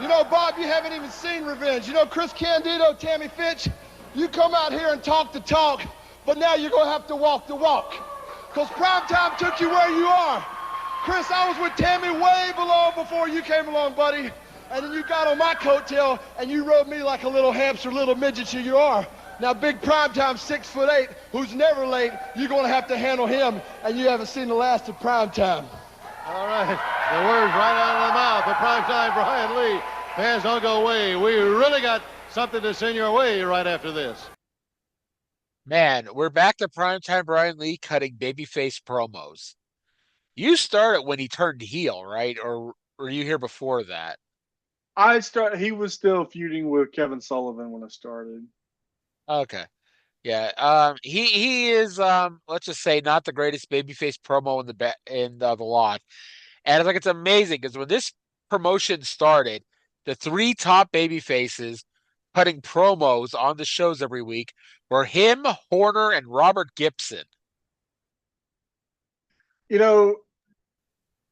You know, Bob, you haven't even seen revenge. You know, Chris Candido, Tammy Fitch, you come out here and talk the talk, but now you're going to have to walk the walk. Because primetime took you where you are. Chris, I was with Tammy way below before you came along, buddy. And then you got on my coattail and you rode me like a little hamster, little midget you are. Now, big primetime, 6'8", who's never late, you're going to have to handle him, and you haven't seen the last of primetime. All right, the words right out of the mouth of primetime Brian Lee. Fans, don't go away. We really got something to send your way right after this. Man, we're back to primetime Brian Lee cutting babyface promos. You started when he turned heel, right? Or were you here before that? He was still feuding with Kevin Sullivan when I started. Okay. Yeah. He is let's just say not the greatest babyface promo in the lot. And it's like it's amazing because when this promotion started, the 3 top babyfaces cutting promos on the shows every week were him, Horner, and Robert Gibson. You know,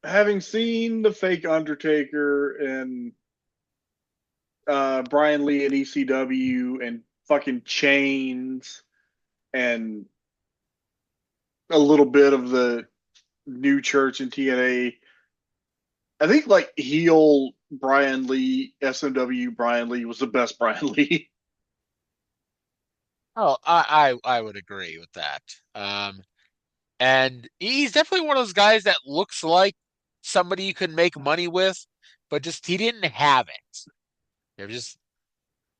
having seen the fake Undertaker and Brian Lee at ECW and fucking Chains and a little bit of the New Church and TNA, I think like heel Brian Lee, SMW Brian Lee was the best Brian Lee. Oh, I would agree with that. And he's definitely one of those guys that looks like somebody you could make money with, but just he didn't have it.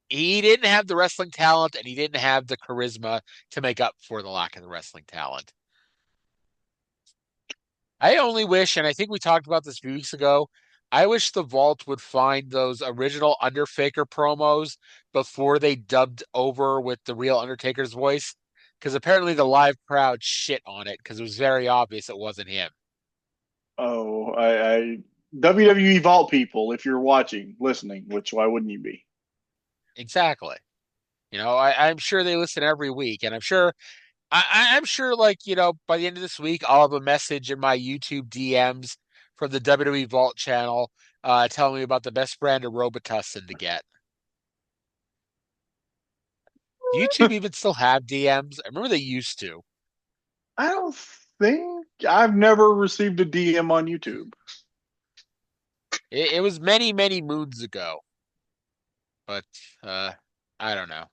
He didn't have the wrestling talent and he didn't have the charisma to make up for the lack of the wrestling talent. I only wish, and I think we talked about this a few weeks ago, I wish the Vault would find those original Undertaker promos before they dubbed over with the real Undertaker's voice, because apparently the live crowd shit on it because it was very obvious it wasn't him. Oh, I WWE Vault people, if you're watching, listening, which why wouldn't you be? Exactly. You know, I'm sure they listen every week, and I'm sure, like, you know, by the end of this week, I'll have a message in my YouTube DMs from the WWE Vault channel telling me about the best brand of Robitussin to get. Do YouTube even still have DMs? I remember they used to. I don't think I've never received a DM on YouTube. It was many, many moons ago. But I don't know.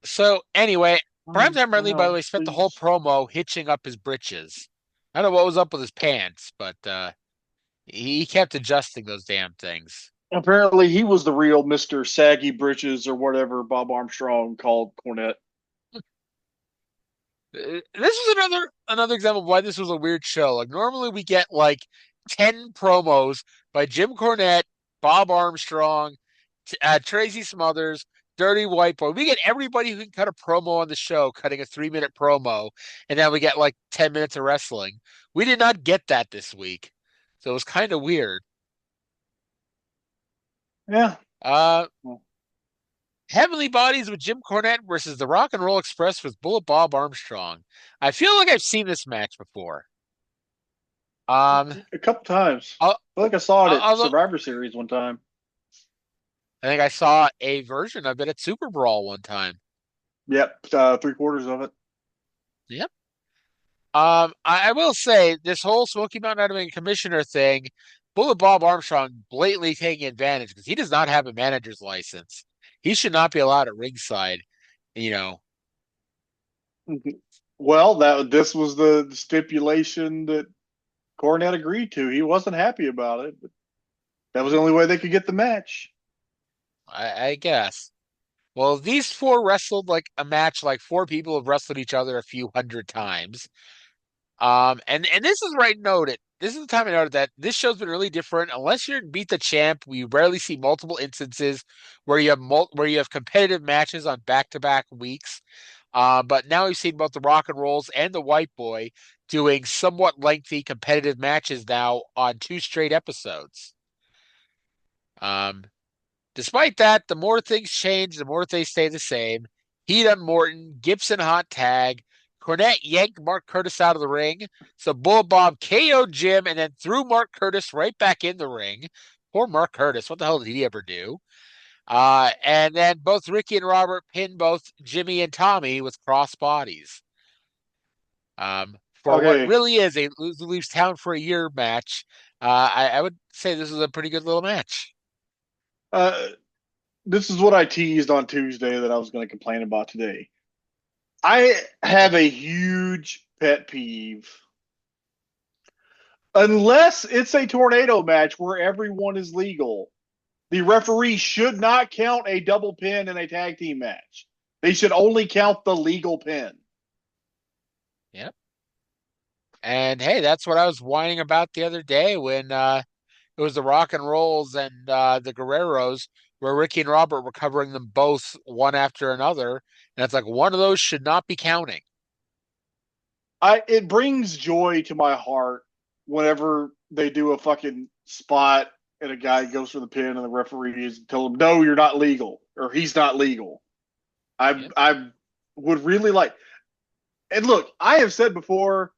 So anyway, Primetime Riley, by the way, spent the whole promo hitching up his britches. I don't know what was up with his pants, but he kept adjusting those damn things. Apparently, he was the real Mr. Saggy Britches or whatever Bob Armstrong called Cornette. This was another example of why this was a weird show. Like normally we get like 10 promos by Jim Cornette, Bob Armstrong, Tracy Smothers, Dirty White Boy. We get everybody who can cut a promo on the show cutting a 3-minute promo, and then we get like 10 minutes of wrestling. We did not get that this week. So it was kind of weird. Yeah. Heavenly Bodies with Jim Cornette versus the Rock and Roll Express with Bullet Bob Armstrong. I feel like I've seen this match before. A couple times. I I'll, feel like I saw it at I'll, Survivor Series one time. I think I saw a version of it at Super Brawl one time. Yep, 3/4 of it. Yep. I will say this whole Smoky Mountain not having a commissioner thing, Bullet Bob Armstrong blatantly taking advantage because he does not have a manager's license. He should not be allowed at ringside, you know. Well, this was the stipulation that Cornette agreed to. He wasn't happy about it, but that was the only way they could get the match. I guess. Well, these four wrestled like a match like four people have wrestled each other a few hundred times. And this is right noted. This is the time I noted that this show's been really different. Unless you're in Beat the Champ, we rarely see multiple instances where you have where you have competitive matches on back-to-back weeks. But now we've seen both the Rock and Rolls and the White Boy doing somewhat lengthy competitive matches now on 2 straight episodes. Um, Despite that, the more things change, the more they stay the same. Heat on Morton, Gibson hot tag, Cornette yanked Mark Curtis out of the ring. So Bull Bob KO'd Jim and then threw Mark Curtis right back in the ring. Poor Mark Curtis. What the hell did he ever do? And then both Ricky and Robert pinned both Jimmy and Tommy with cross bodies. For what really is a lose leaves town for a year match, I would say this is a pretty good little match. This is what I teased on Tuesday that I was going to complain about today. I have a huge pet peeve. Unless it's a tornado match where everyone is legal, the referee should not count a double pin in a tag team match. They should only count the legal pin. Yep. And hey, that's what I was whining about the other day when it was the Rock and Rolls and the Guerreros, where Ricky and Robert were covering them both one after another. And it's like one of those should not be counting. It brings joy to my heart whenever they do a fucking spot and a guy goes for the pin and the referee is tell him, no, you're not legal, or he's not legal. I would really like, and look, I have said before,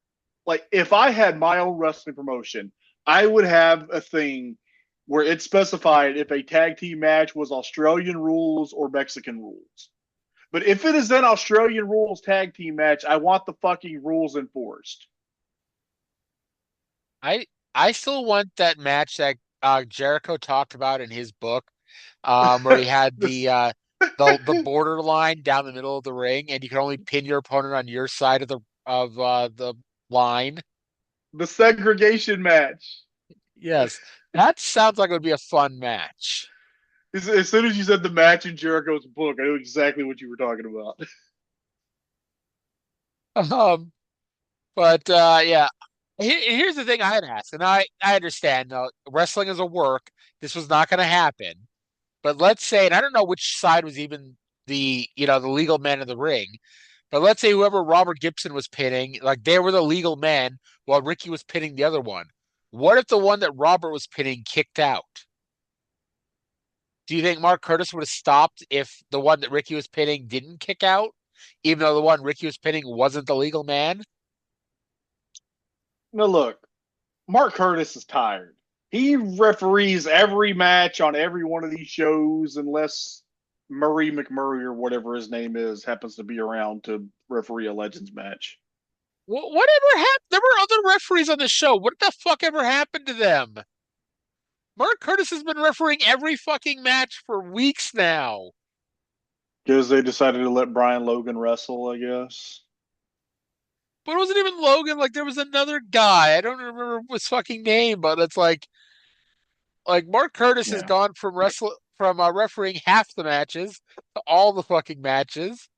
like if I had my own wrestling promotion, I would have a thing where it specified if a tag team match was Australian rules or Mexican rules. But if it is an Australian rules tag team match, I want the fucking rules enforced. I still want that match that Jericho talked about in his book, where he had the borderline down the middle of the ring, and you can only pin your opponent on your side of the line. The segregation match. Yes, that sounds like it would be a fun match. As soon as you said the match in Jericho's book, I knew exactly what you were talking about. But yeah, here's the thing I had asked, and I understand. Wrestling is a work. This was not going to happen. But let's say, and I don't know which side was even the legal man in the ring. But let's say whoever Robert Gibson was pinning, like they were the legal man while Ricky was pinning the other one. What if the one that Robert was pinning kicked out? Do you think Mark Curtis would have stopped if the one that Ricky was pinning didn't kick out, even though the one Ricky was pinning wasn't the legal man? No, look, Mark Curtis is tired. He referees every match on every one of these shows unless Murray McMurray or whatever his name is happens to be around to referee a Legends match. Whatever happened? There were other referees on the show. What the fuck ever happened to them? Mark Curtis has been refereeing every fucking match for weeks now. Because they decided to let Brian Logan wrestle, I guess. But it wasn't even Logan. Like there was another guy. I don't remember his fucking name, but it's like Mark Curtis has gone from refereeing half the matches to all the fucking matches,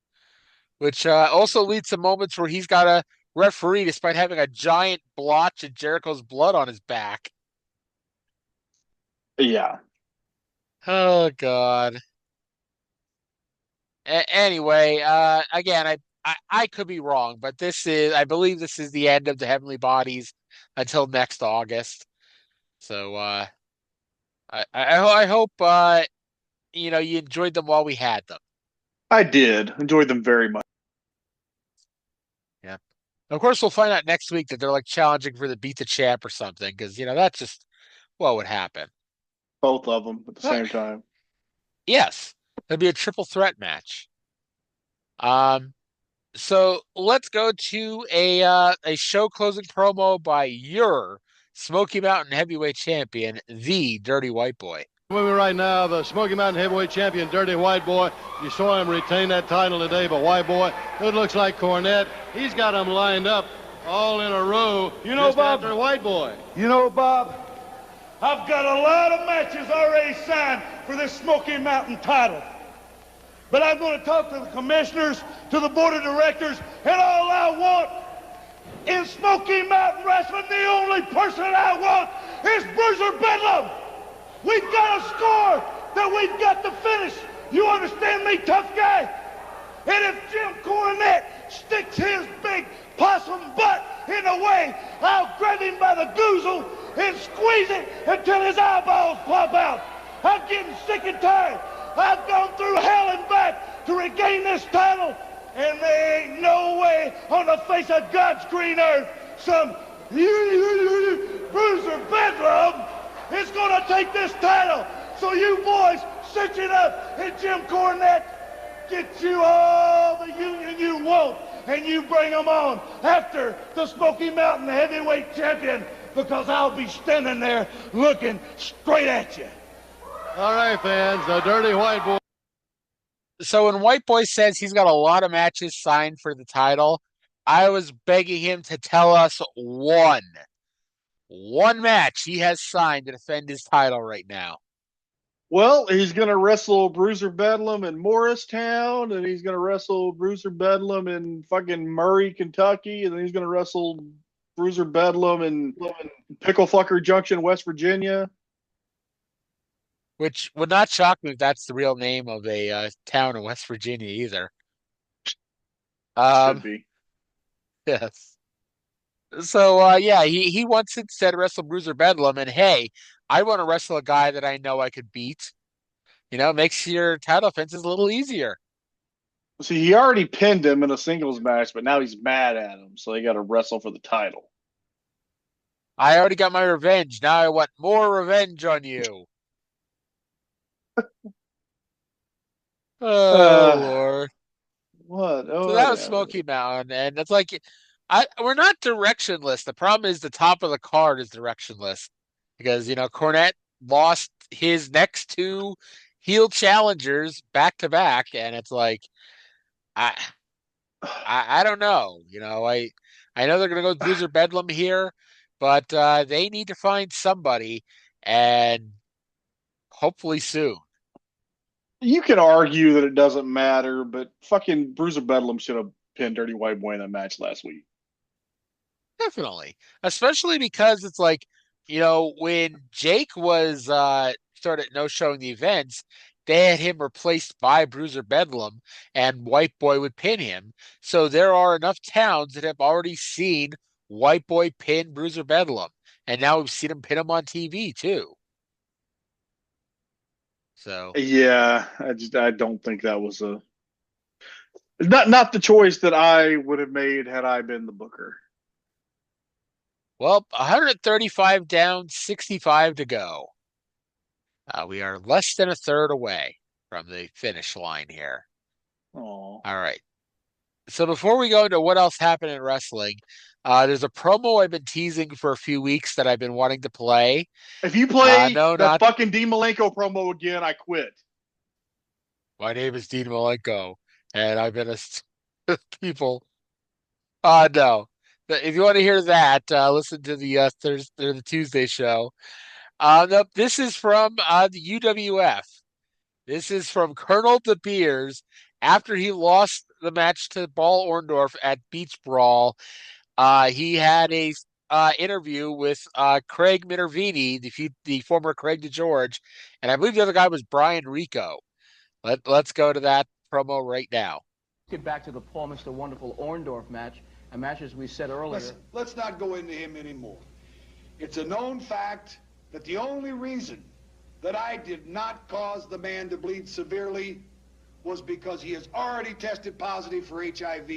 which also leads to moments where he's got to referee despite having a giant blotch of Jericho's blood on his back. Yeah. Oh God. Anyway, again, I could be wrong, but I believe this is the end of the Heavenly Bodies until next August. So I hope you enjoyed them while we had them. I did enjoy them very much. Yeah. Of course, we'll find out next week that they're like challenging for the beat the champ or something, because that's just what would happen. Both of them at the same time. Yes, it'll be a triple threat match. So let's go to a show closing promo by your Smoky Mountain Heavyweight Champion, the Dirty White Boy. With me right now, the Smoky Mountain Heavyweight Champion, Dirty White Boy. You saw him retain that title today, but White Boy, it looks like Cornette. He's got them lined up all in a row. You know, Bob, after White Boy. You know, Bob, I've got a lot of matches already signed for this Smoky Mountain title. But I'm going to talk to the commissioners, to the board of directors, and all I want in Smoky Mountain Wrestling, the only person I want is Bruiser Bedlam. We've got a score that we've got to finish. You understand me, tough guy? And if Jim Cornette sticks his big possum butt in the way, I'll grab him by the goozle and squeeze it until his eyeballs pop out. I'm getting sick and tired. I've gone through hell and back to regain this title, and there ain't no way on the face of God's green earth some Bruiser Bedlam is going to take this title. So you boys, cinch it up, and Jim Cornette, get you all the union you want, and you bring them on after the Smoky Mountain Heavyweight Champion, because I'll be standing there looking straight at you. All right, fans, the Dirty White Boy. So when White Boy says he's got a lot of matches signed for the title, I was begging him to tell us one match he has signed to defend his title right now. Well, he's going to wrestle Bruiser Bedlam in Morristown, and he's going to wrestle Bruiser Bedlam in fucking Murray, Kentucky, and then he's going to wrestle Bruiser Bedlam in Picklefucker Junction, West Virginia. Which would not shock me if that's the real name of a town in West Virginia either. Should be. Yes. So, yeah, he wants to instead wrestle Bruiser Bedlam, and hey, I want to wrestle a guy that I know I could beat. Makes your title defenses a little easier. See, he already pinned him in a singles match, but now he's mad at him, so they got to wrestle for the title. I already got my revenge. Now I want more revenge on you. Oh, Lord. What? Oh, so that was Smoky Mountain, and it's like, we're not directionless. The problem is the top of the card is directionless because, Cornette lost his next two heel challengers back to back, and it's like, I don't know. I know they're going to go with Bruiser Bedlam here, but they need to find somebody, and hopefully soon. You can argue that it doesn't matter, but fucking Bruiser Bedlam should have pinned Dirty White Boy in that match last week. Definitely. Especially because it's like, when Jake was started no-showing the events, they had him replaced by Bruiser Bedlam, and White Boy would pin him. So there are enough towns that have already seen White Boy pin Bruiser Bedlam. And now we've seen him pin him on TV, too. So yeah, I don't think that was not the choice that I would have made had I been the booker. Well, 135 down, 65 to go. We are less than a third away from the finish line here. Oh, all right. So before we go into what else happened in wrestling, there's a promo I've been teasing for a few weeks that I've been wanting to play. If you play that fucking Dean Malenko promo again, I quit. My name is Dean Malenko, and I've been a people. No. If you want to hear that, listen to the Thursday or the Tuesday show. No, this is from the UWF. This is from Colonel De Beers after he lost the match to Paul Orndorff at Beach Brawl. He had a interview with Craig Minervini, the former Craig DeGeorge, and I believe the other guy was Brian Rico. Let's go to that promo right now. Get back to the Paul Mr. Wonderful Orndorff match, a match as we said earlier. Let's not go into him anymore. It's a known fact that the only reason that I did not cause the man to bleed severely was because he has already tested positive for HIV.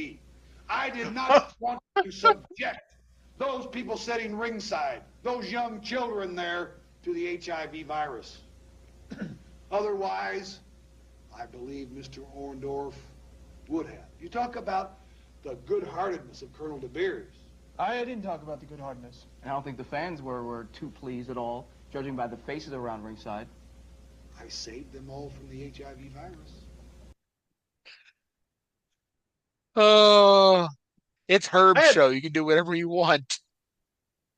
I did not want to subject those people sitting ringside, those young children there, to the HIV virus. Otherwise, I believe Mr. Orndorff would have. You talk about the good-heartedness of Colonel De Beers. I didn't talk about the good-heartedness. And I don't think the fans were too pleased at all, judging by the faces around ringside. I saved them all from the HIV virus. Oh, it's Herb's show. You can do whatever you want.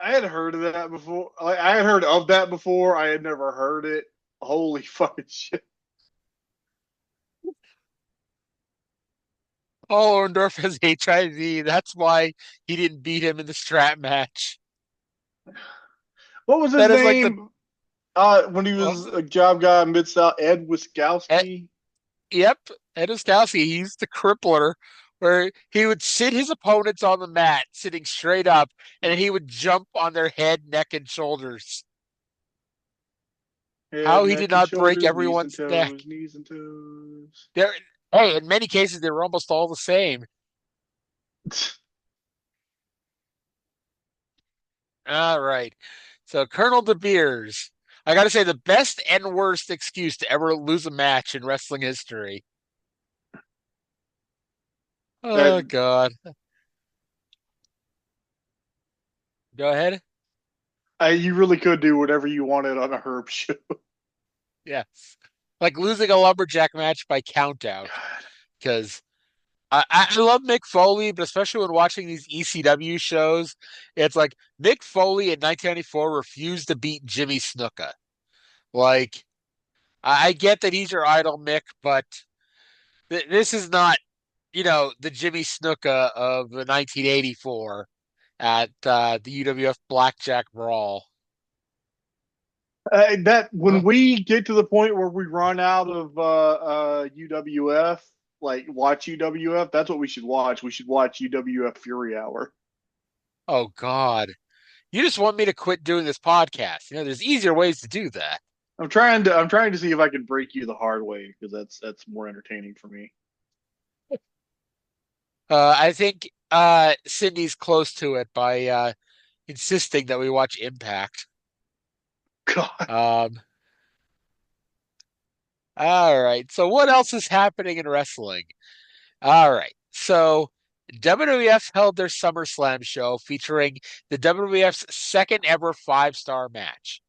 I had heard of that before. Like, I had heard of that before. I had never heard it. Holy fucking shit. Paul Orndorff has HIV. That's why he didn't beat him in the strap match. What was his name? When he was a job guy in Mid-South, Ed Wiskowski? Yep, Ed Wiskowski. He's the crippler, where he would sit his opponents on the mat, sitting straight up, and then he would jump on their head, neck, and shoulders. How he did not break everyone's neck. Knees and toes. Hey, in many cases, they were almost all the same. All right. So, Colonel De Beers. I got to say, the best and worst excuse to ever lose a match in wrestling history. Oh, God. Go ahead. You really could do whatever you wanted on a Herb show. Yes. Like losing a lumberjack match by countout. Because I love Mick Foley, but especially when watching these ECW shows, it's like Mick Foley in 1994 refused to beat Jimmy Snuka. Like, I get that he's your idol, Mick, but this is not, the Jimmy Snuka of 1984 at the UWF Blackjack Brawl. When we get to the point where we run out of UWF, like watch UWF, that's what we should watch. We should watch UWF Fury Hour. Oh God. You just want me to quit doing this podcast. There's easier ways to do that. I'm trying to see if I can break you the hard way, because that's more entertaining for me. I think Cindy's close to it by insisting that we watch Impact. God. All right. So what else is happening in wrestling? All right. So WWF held their SummerSlam show featuring the WWF's second ever 5-star match.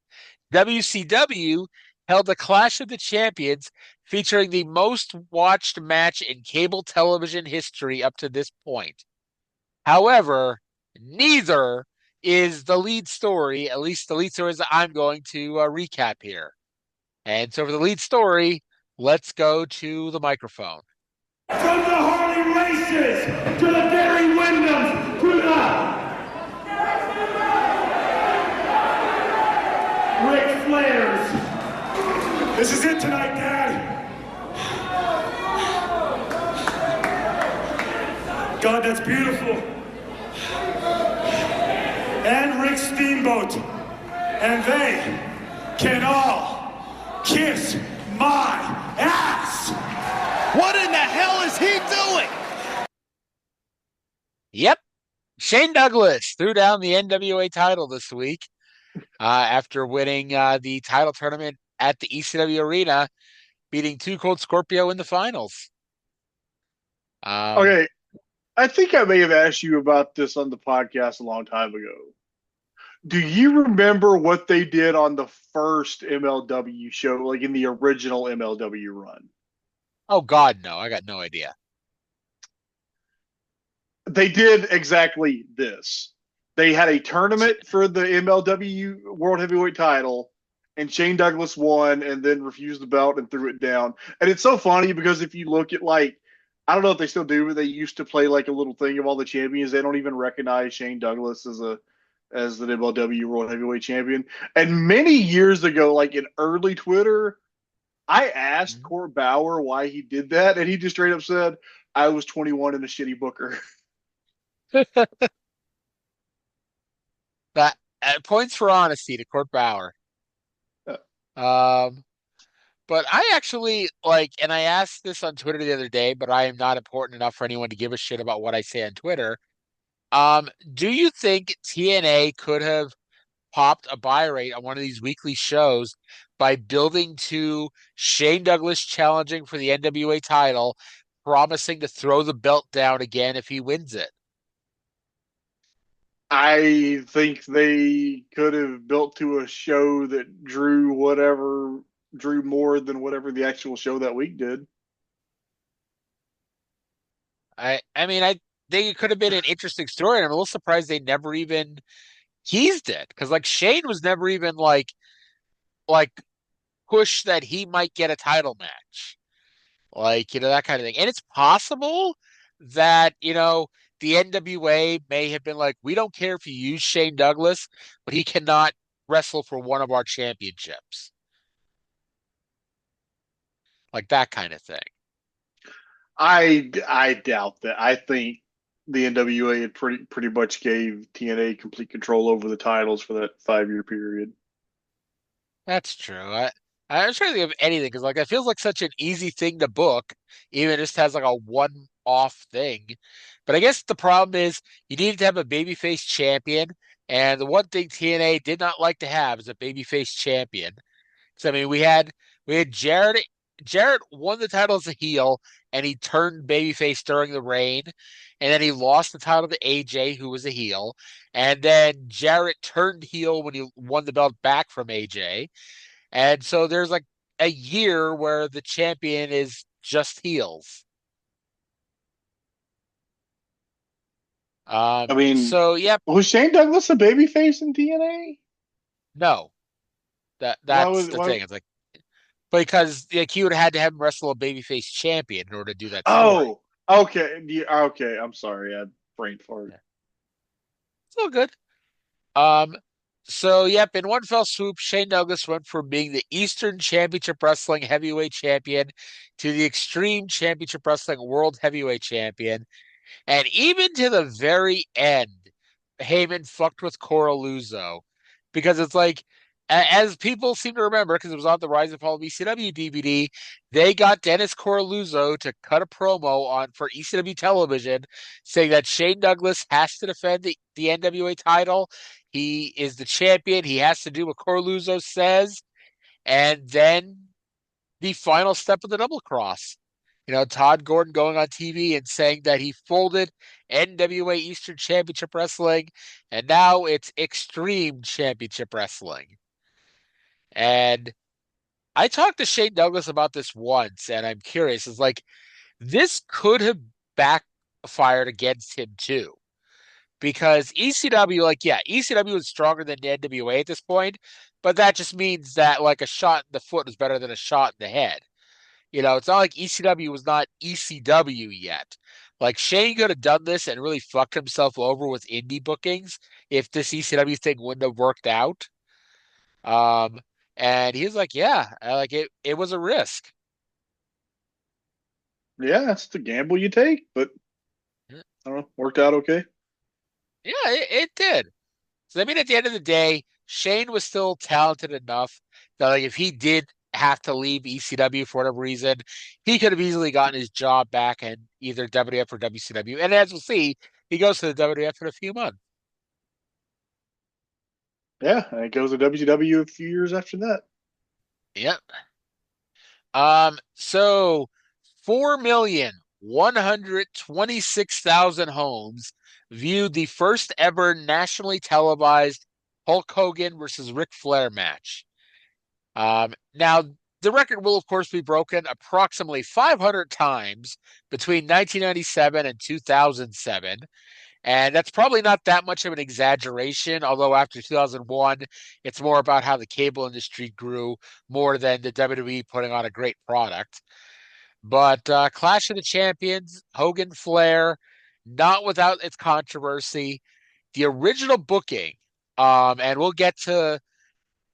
WCW held the Clash of the Champions featuring the most watched match in cable television history up to this point. However, neither is the lead story, at least the lead stories that I'm going to recap here. And so for the lead story, let's go to the microphone. From the Harley Races to the Barry Windhams to the Ric Flairs. This is it tonight, Dad. God, that's beautiful. And Rick Steamboat. And they can all kiss my ass. What in the hell is he doing? Yep. Shane Douglas threw down the NWA title this week after winning the title tournament at the ECW Arena, beating Too Cold Scorpio in the finals. Okay. I think I may have asked you about this on the podcast a long time ago. Do you remember what they did on the first MLW show, like in the original MLW run? Oh, God, no. I got no idea. They did exactly this. They had a tournament for the MLW World Heavyweight title, and Shane Douglas won and then refused the belt and threw it down. And it's so funny because if you look at, like, I don't know if they still do, but they used to play like a little thing of all the champions. They don't even recognize Shane Douglas as the MLW World Heavyweight Champion. And many years ago, like in early Twitter, I asked Court Bauer why he did that, and he just straight up said, I was 21 and a shitty booker. That points for honesty to Court Bauer. But I actually and I asked this on Twitter the other day, but I am not important enough for anyone to give a shit about what I say on Twitter. Do you think TNA could have popped a buy rate on one of these weekly shows by building to Shane Douglas challenging for the NWA title, promising to throw the belt down again if he wins it? I think they could have built to a show that drew more than whatever the actual show that week did. I think it could have been an interesting story, and I'm a little surprised they never even teased it because like Shane was never even like push that he might get a title match. Like, that kind of thing. And it's possible that, the NWA may have been like, we don't care if you use Shane Douglas, but he cannot wrestle for one of our championships. Like that kind of thing. I doubt that. I think the NWA had pretty much gave TNA complete control over the titles for that 5-year period. That's true. I'm trying to think of anything because like it feels like such an easy thing to book, even just has like a one-off thing. But I guess the problem is you needed to have a babyface champion, and the one thing TNA did not like to have is a babyface champion. So I mean, we had Jarrett. Jarrett won the title as a heel, and he turned babyface during the reign, and then he lost the title to AJ, who was a heel, and then Jarrett turned heel when he won the belt back from AJ. And so there's like a year where the champion is just heels. I mean, So yep, was Shane Douglas a babyface in TNA? no, that's the thing. It's like because like he would have had to have him wrestle a babyface champion in order to do that story. Oh, okay. Okay. I'm sorry. I brain fart. Yeah. It's all good. Um, so yep, in one fell swoop, Shane Douglas went from being the Eastern Championship Wrestling Heavyweight Champion to the Extreme Championship Wrestling World Heavyweight Champion. And even to the very end, Heyman fucked with Coraluzzo because it's like, as people seem to remember, because it was on the Rise and Fall of ECW DVD, they got Dennis Coraluzzo to cut a promo on for ECW television saying that Shane Douglas has to defend the NWA title. He is the champion. He has to do what Coraluzzo says. And then the final step of the double cross. Todd Gordon going on TV and saying that he folded NWA Eastern Championship Wrestling and now it's Extreme Championship Wrestling. And I talked to Shane Douglas about this once, and I'm curious. It's like, this could have backfired against him too. Because ECW, like, yeah, ECW is stronger than the NWA at this point, but that just means that, like, a shot in the foot is better than a shot in the head. It's not like ECW was not ECW yet. Like Shane could have done this and really fucked himself over with indie bookings if this ECW thing wouldn't have worked out. Um, and he's like, yeah, like it was a risk. Yeah, that's the gamble you take, but I don't know, worked out okay. Yeah, it did. So I mean, at the end of the day, Shane was still talented enough that like if he did have to leave ECW for whatever reason, he could have easily gotten his job back in either WWF or WCW. And as we'll see, he goes to the WWF in a few months. Yeah, and it goes to WCW a few years after that. Yep. So 4,126,000 homes viewed the first ever nationally televised Hulk Hogan versus Ric Flair match. Now, the record will, of course, be broken approximately 500 times between 1997 and 2007. And that's probably not that much of an exaggeration, although after 2001, it's more about how the cable industry grew more than the WWE putting on a great product. But Clash of the Champions, Hogan Flair, not without its controversy. The original booking, and we'll get to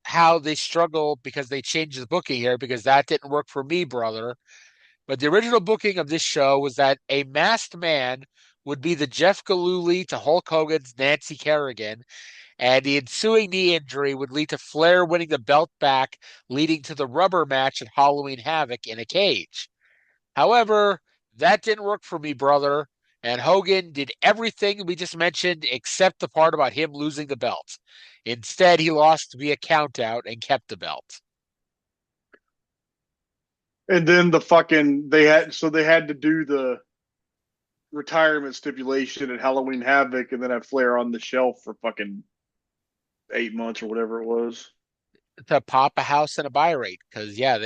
how they struggle because they changed the booking here because that didn't work for me, brother. But the original booking of this show was that a masked man would be the Jeff Gillooly to Hulk Hogan's Nancy Kerrigan, and the ensuing knee injury would lead to Flair winning the belt back, leading to the rubber match at Halloween Havoc in a cage. However, that didn't work for me, brother, And Hogan did everything we just mentioned except the part about him losing the belt. Instead, he lost via countout and kept the belt. And then they had to do the retirement stipulation at Halloween Havoc and then have Flair on the shelf for fucking 8 months or whatever it was. To pop a house and a buy rate. Because, yeah,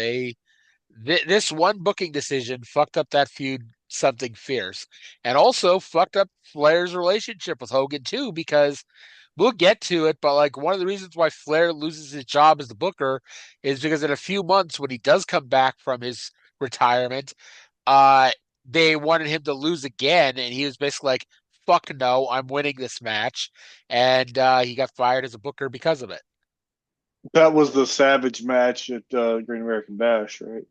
this one booking decision fucked up that feud something fierce. And also fucked up Flair's relationship with Hogan, too, because we'll get to it, but like one of the reasons why Flair loses his job as the booker is because in a few months when he does come back from his retirement, uh they wanted him to lose again, and he was basically like, fuck no, I'm winning this match. And he got fired as a booker because of it. That was the Savage match at Great American Bash, right?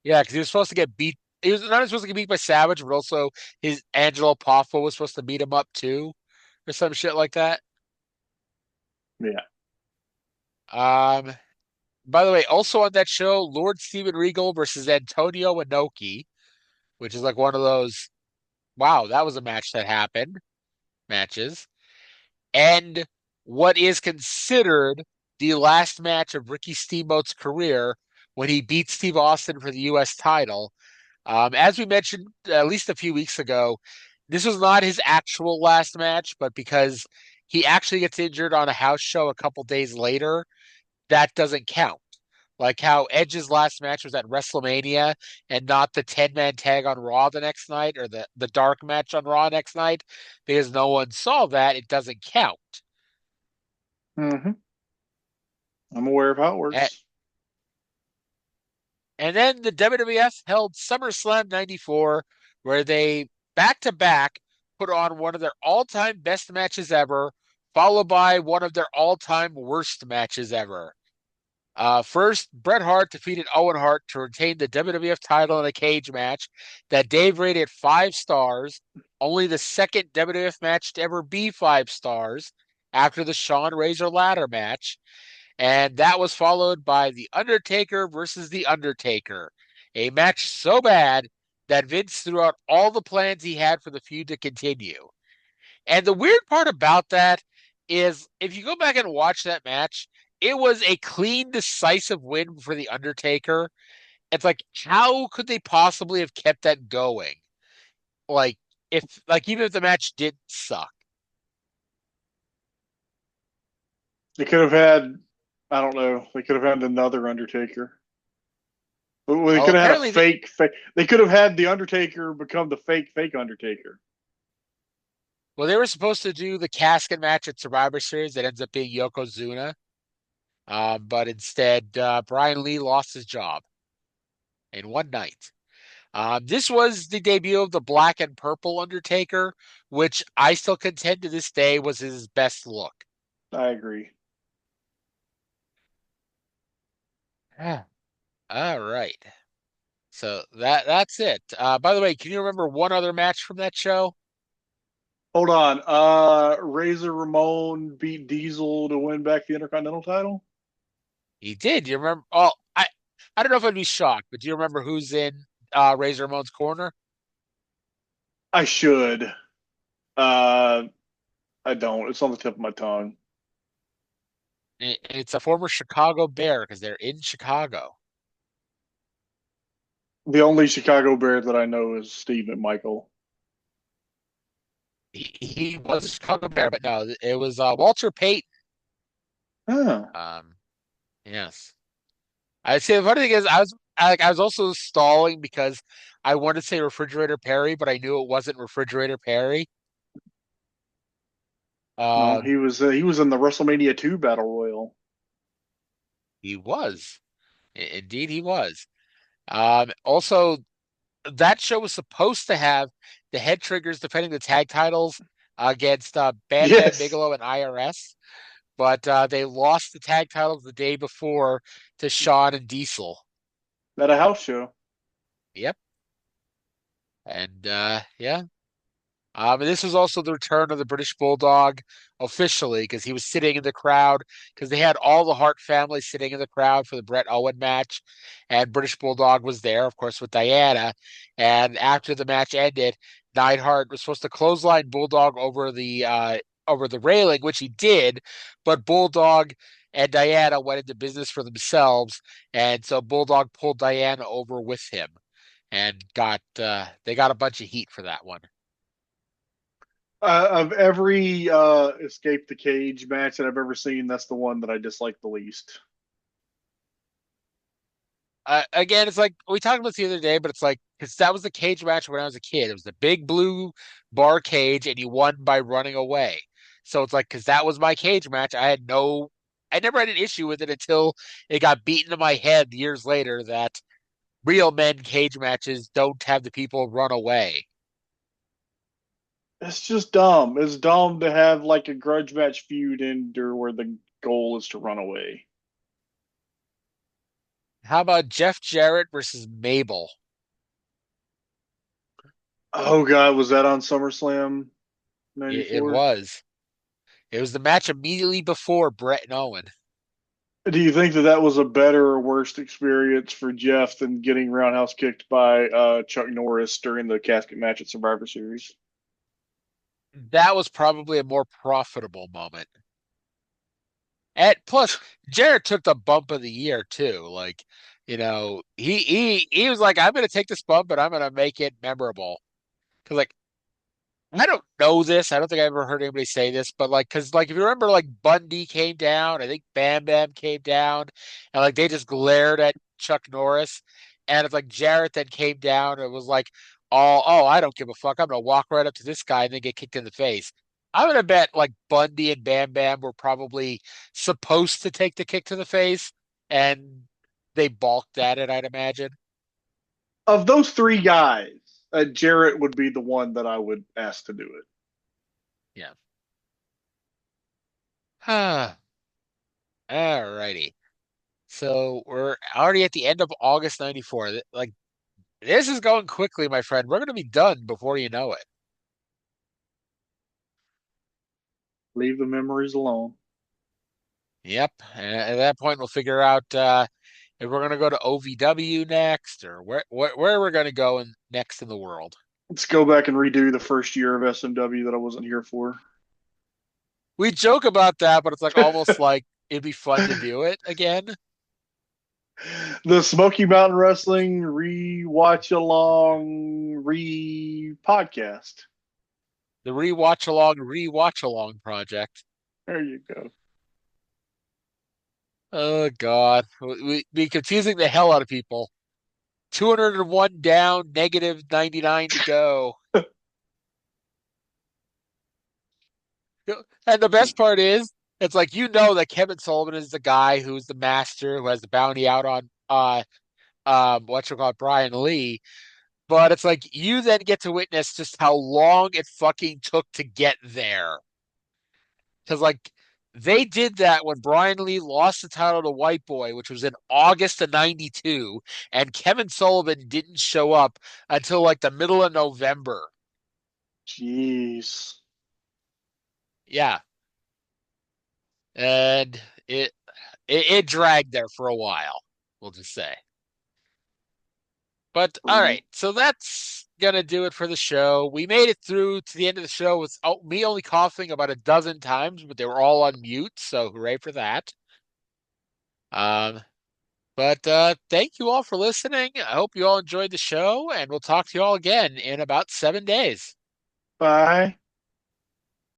Yeah, because he was supposed to get beat. He was not only supposed to get beat by Savage, but also his Angelo Poffo was supposed to beat him up too, or some shit like that. Yeah. By the way, also on that show, Lord Steven Regal versus Antonio Inoki, which is like one of those, wow, that was a match that happened matches. And what is considered the last match of Ricky Steamboat's career when he beat Steve Austin for the U.S. title. As we mentioned at least a few weeks ago, this was not his actual last match, but because he actually gets injured on a house show a couple days later, that doesn't count. Like how Edge's last match was at WrestleMania and not the 10-man tag on Raw the next night or the dark match on Raw next night, because no one saw that, it doesn't count. Mm-hmm. I'm aware of how it works. And then the WWF held SummerSlam 94, where they back to back put on one of their all-time best matches ever, followed by one of their all-time worst matches ever. First, Bret Hart defeated Owen Hart to retain the WWF title in a cage match that Dave rated 5 stars, only the second WWF match to ever be 5 stars after the Shawn Razor ladder match. And that was followed by The Undertaker versus The Undertaker, a match so bad that Vince threw out all the plans he had for the feud to continue. And the weird part about that is if you go back and watch that match, it was a clean, decisive win for The Undertaker. It's like, how could they possibly have kept that going? Like, even if the match did suck. They could have had, I don't know, they could have had another Undertaker. They could have had a fake. They could have had The Undertaker become the fake Undertaker. Well, they were supposed to do the casket match at Survivor Series that ends up being Yokozuna. But instead, Brian Lee lost his job in one night. This was the debut of the Black and Purple Undertaker, which I still contend to this day was his best look. I agree. All right. So that's it. By the way, can you remember one other match from that show? Hold on. Razor Ramon beat Diesel to win back the Intercontinental title? He did. You remember? Oh, I don't know if I'd be shocked, but do you remember who's in Razor Ramon's corner? I should. I don't. It's on the tip of my tongue. It's a former Chicago Bear because they're in Chicago. The only Chicago Bear that I know is Steve McMichael. He was a Chicago Bear, but no, it was Walter Payton. Oh. Yes. I'd say the funny thing is I was also stalling because I wanted to say Refrigerator Perry, but I knew it wasn't Refrigerator Perry. No, he was in the WrestleMania 2 Battle Royal. He was. Indeed, he was. Also, that show was supposed to have the Head Triggers defending the tag titles against Bam Bam Bigelow and IRS, but they lost the tag titles the day before to Shawn and Diesel. At a house show. Yep. And yeah. And this was also the return of the British Bulldog officially because he was sitting in the crowd because they had all the Hart family sitting in the crowd for the Bret Owen match. And British Bulldog was there, of course, with Diana. And after the match ended, Neidhart was supposed to clothesline Bulldog over the railing, which he did, but Bulldog and Diana went into business for themselves, and so Bulldog pulled Diana over with him and got they got a bunch of heat for that one. Of every escape the cage match that I've ever seen, that's the one that I dislike the least. Again, it's like we talked about this the other day, but it's like because that was the cage match when I was a kid. It was the big blue bar cage, and you won by running away. So it's like because that was my cage match. I never had an issue with it until it got beaten to my head years later that real men cage matches don't have the people run away. It's just dumb. It's dumb to have like a grudge match feud ender where the goal is to run away. How about Jeff Jarrett versus Mabel? Oh God, was that on SummerSlam It '94? was. It was the match immediately before Brett and Owen. Do you think that that was a better or worse experience for Jeff than getting roundhouse kicked by Chuck Norris during the casket match at Survivor Series? That was probably a more profitable moment. And plus, Jarrett took the bump of the year too. Like, he was like, I'm gonna take this bump, but I'm gonna make it memorable. Because like I don't know this. I don't think I ever heard anybody say this, but like, because like if you remember, like Bundy came down, I think Bam Bam came down, and like they just glared at Chuck Norris, and it's like Jarrett then came down and was like, oh, I don't give a fuck. I'm gonna walk right up to this guy and then get kicked in the face. I'm gonna bet like Bundy and Bam Bam were probably supposed to take the kick to the face, and they balked at it, I'd imagine. Of those three guys, Jarrett would be the one that I would ask to do it. Yeah. All righty. So we're already at the end of August 94. Like this is going quickly, my friend. We're going to be done before you know it. Leave the memories alone. Yep. And at that point, we'll figure out if we're going to go to OVW next or where we're going to go next in the world. Let's go back and redo the first year of SMW that I wasn't here for. We joke about that, but it's like almost like it'd be fun to do it again. The Smoky Mountain Wrestling rewatch along podcast. The rewatch along project. There you go. Oh God, we be confusing the hell out of people. 201 down, negative 99 to go. And the best part is, it's like that Kevin Sullivan is the guy who's the master who has the bounty out on Brian Lee. But it's like you then get to witness just how long it fucking took to get there. Because like they did that when Brian Lee lost the title to White Boy, which was in August of '92, and Kevin Sullivan didn't show up until like the middle of November. Jeez. Yeah. And it dragged there for a while, we'll just say. But all right, so that's gonna do it for the show. We made it through to the end of the show with me only coughing about a dozen times, but they were all on mute, so hooray for that. But thank you all for listening. I hope you all enjoyed the show, and we'll talk to you all again in about 7 days. Bye.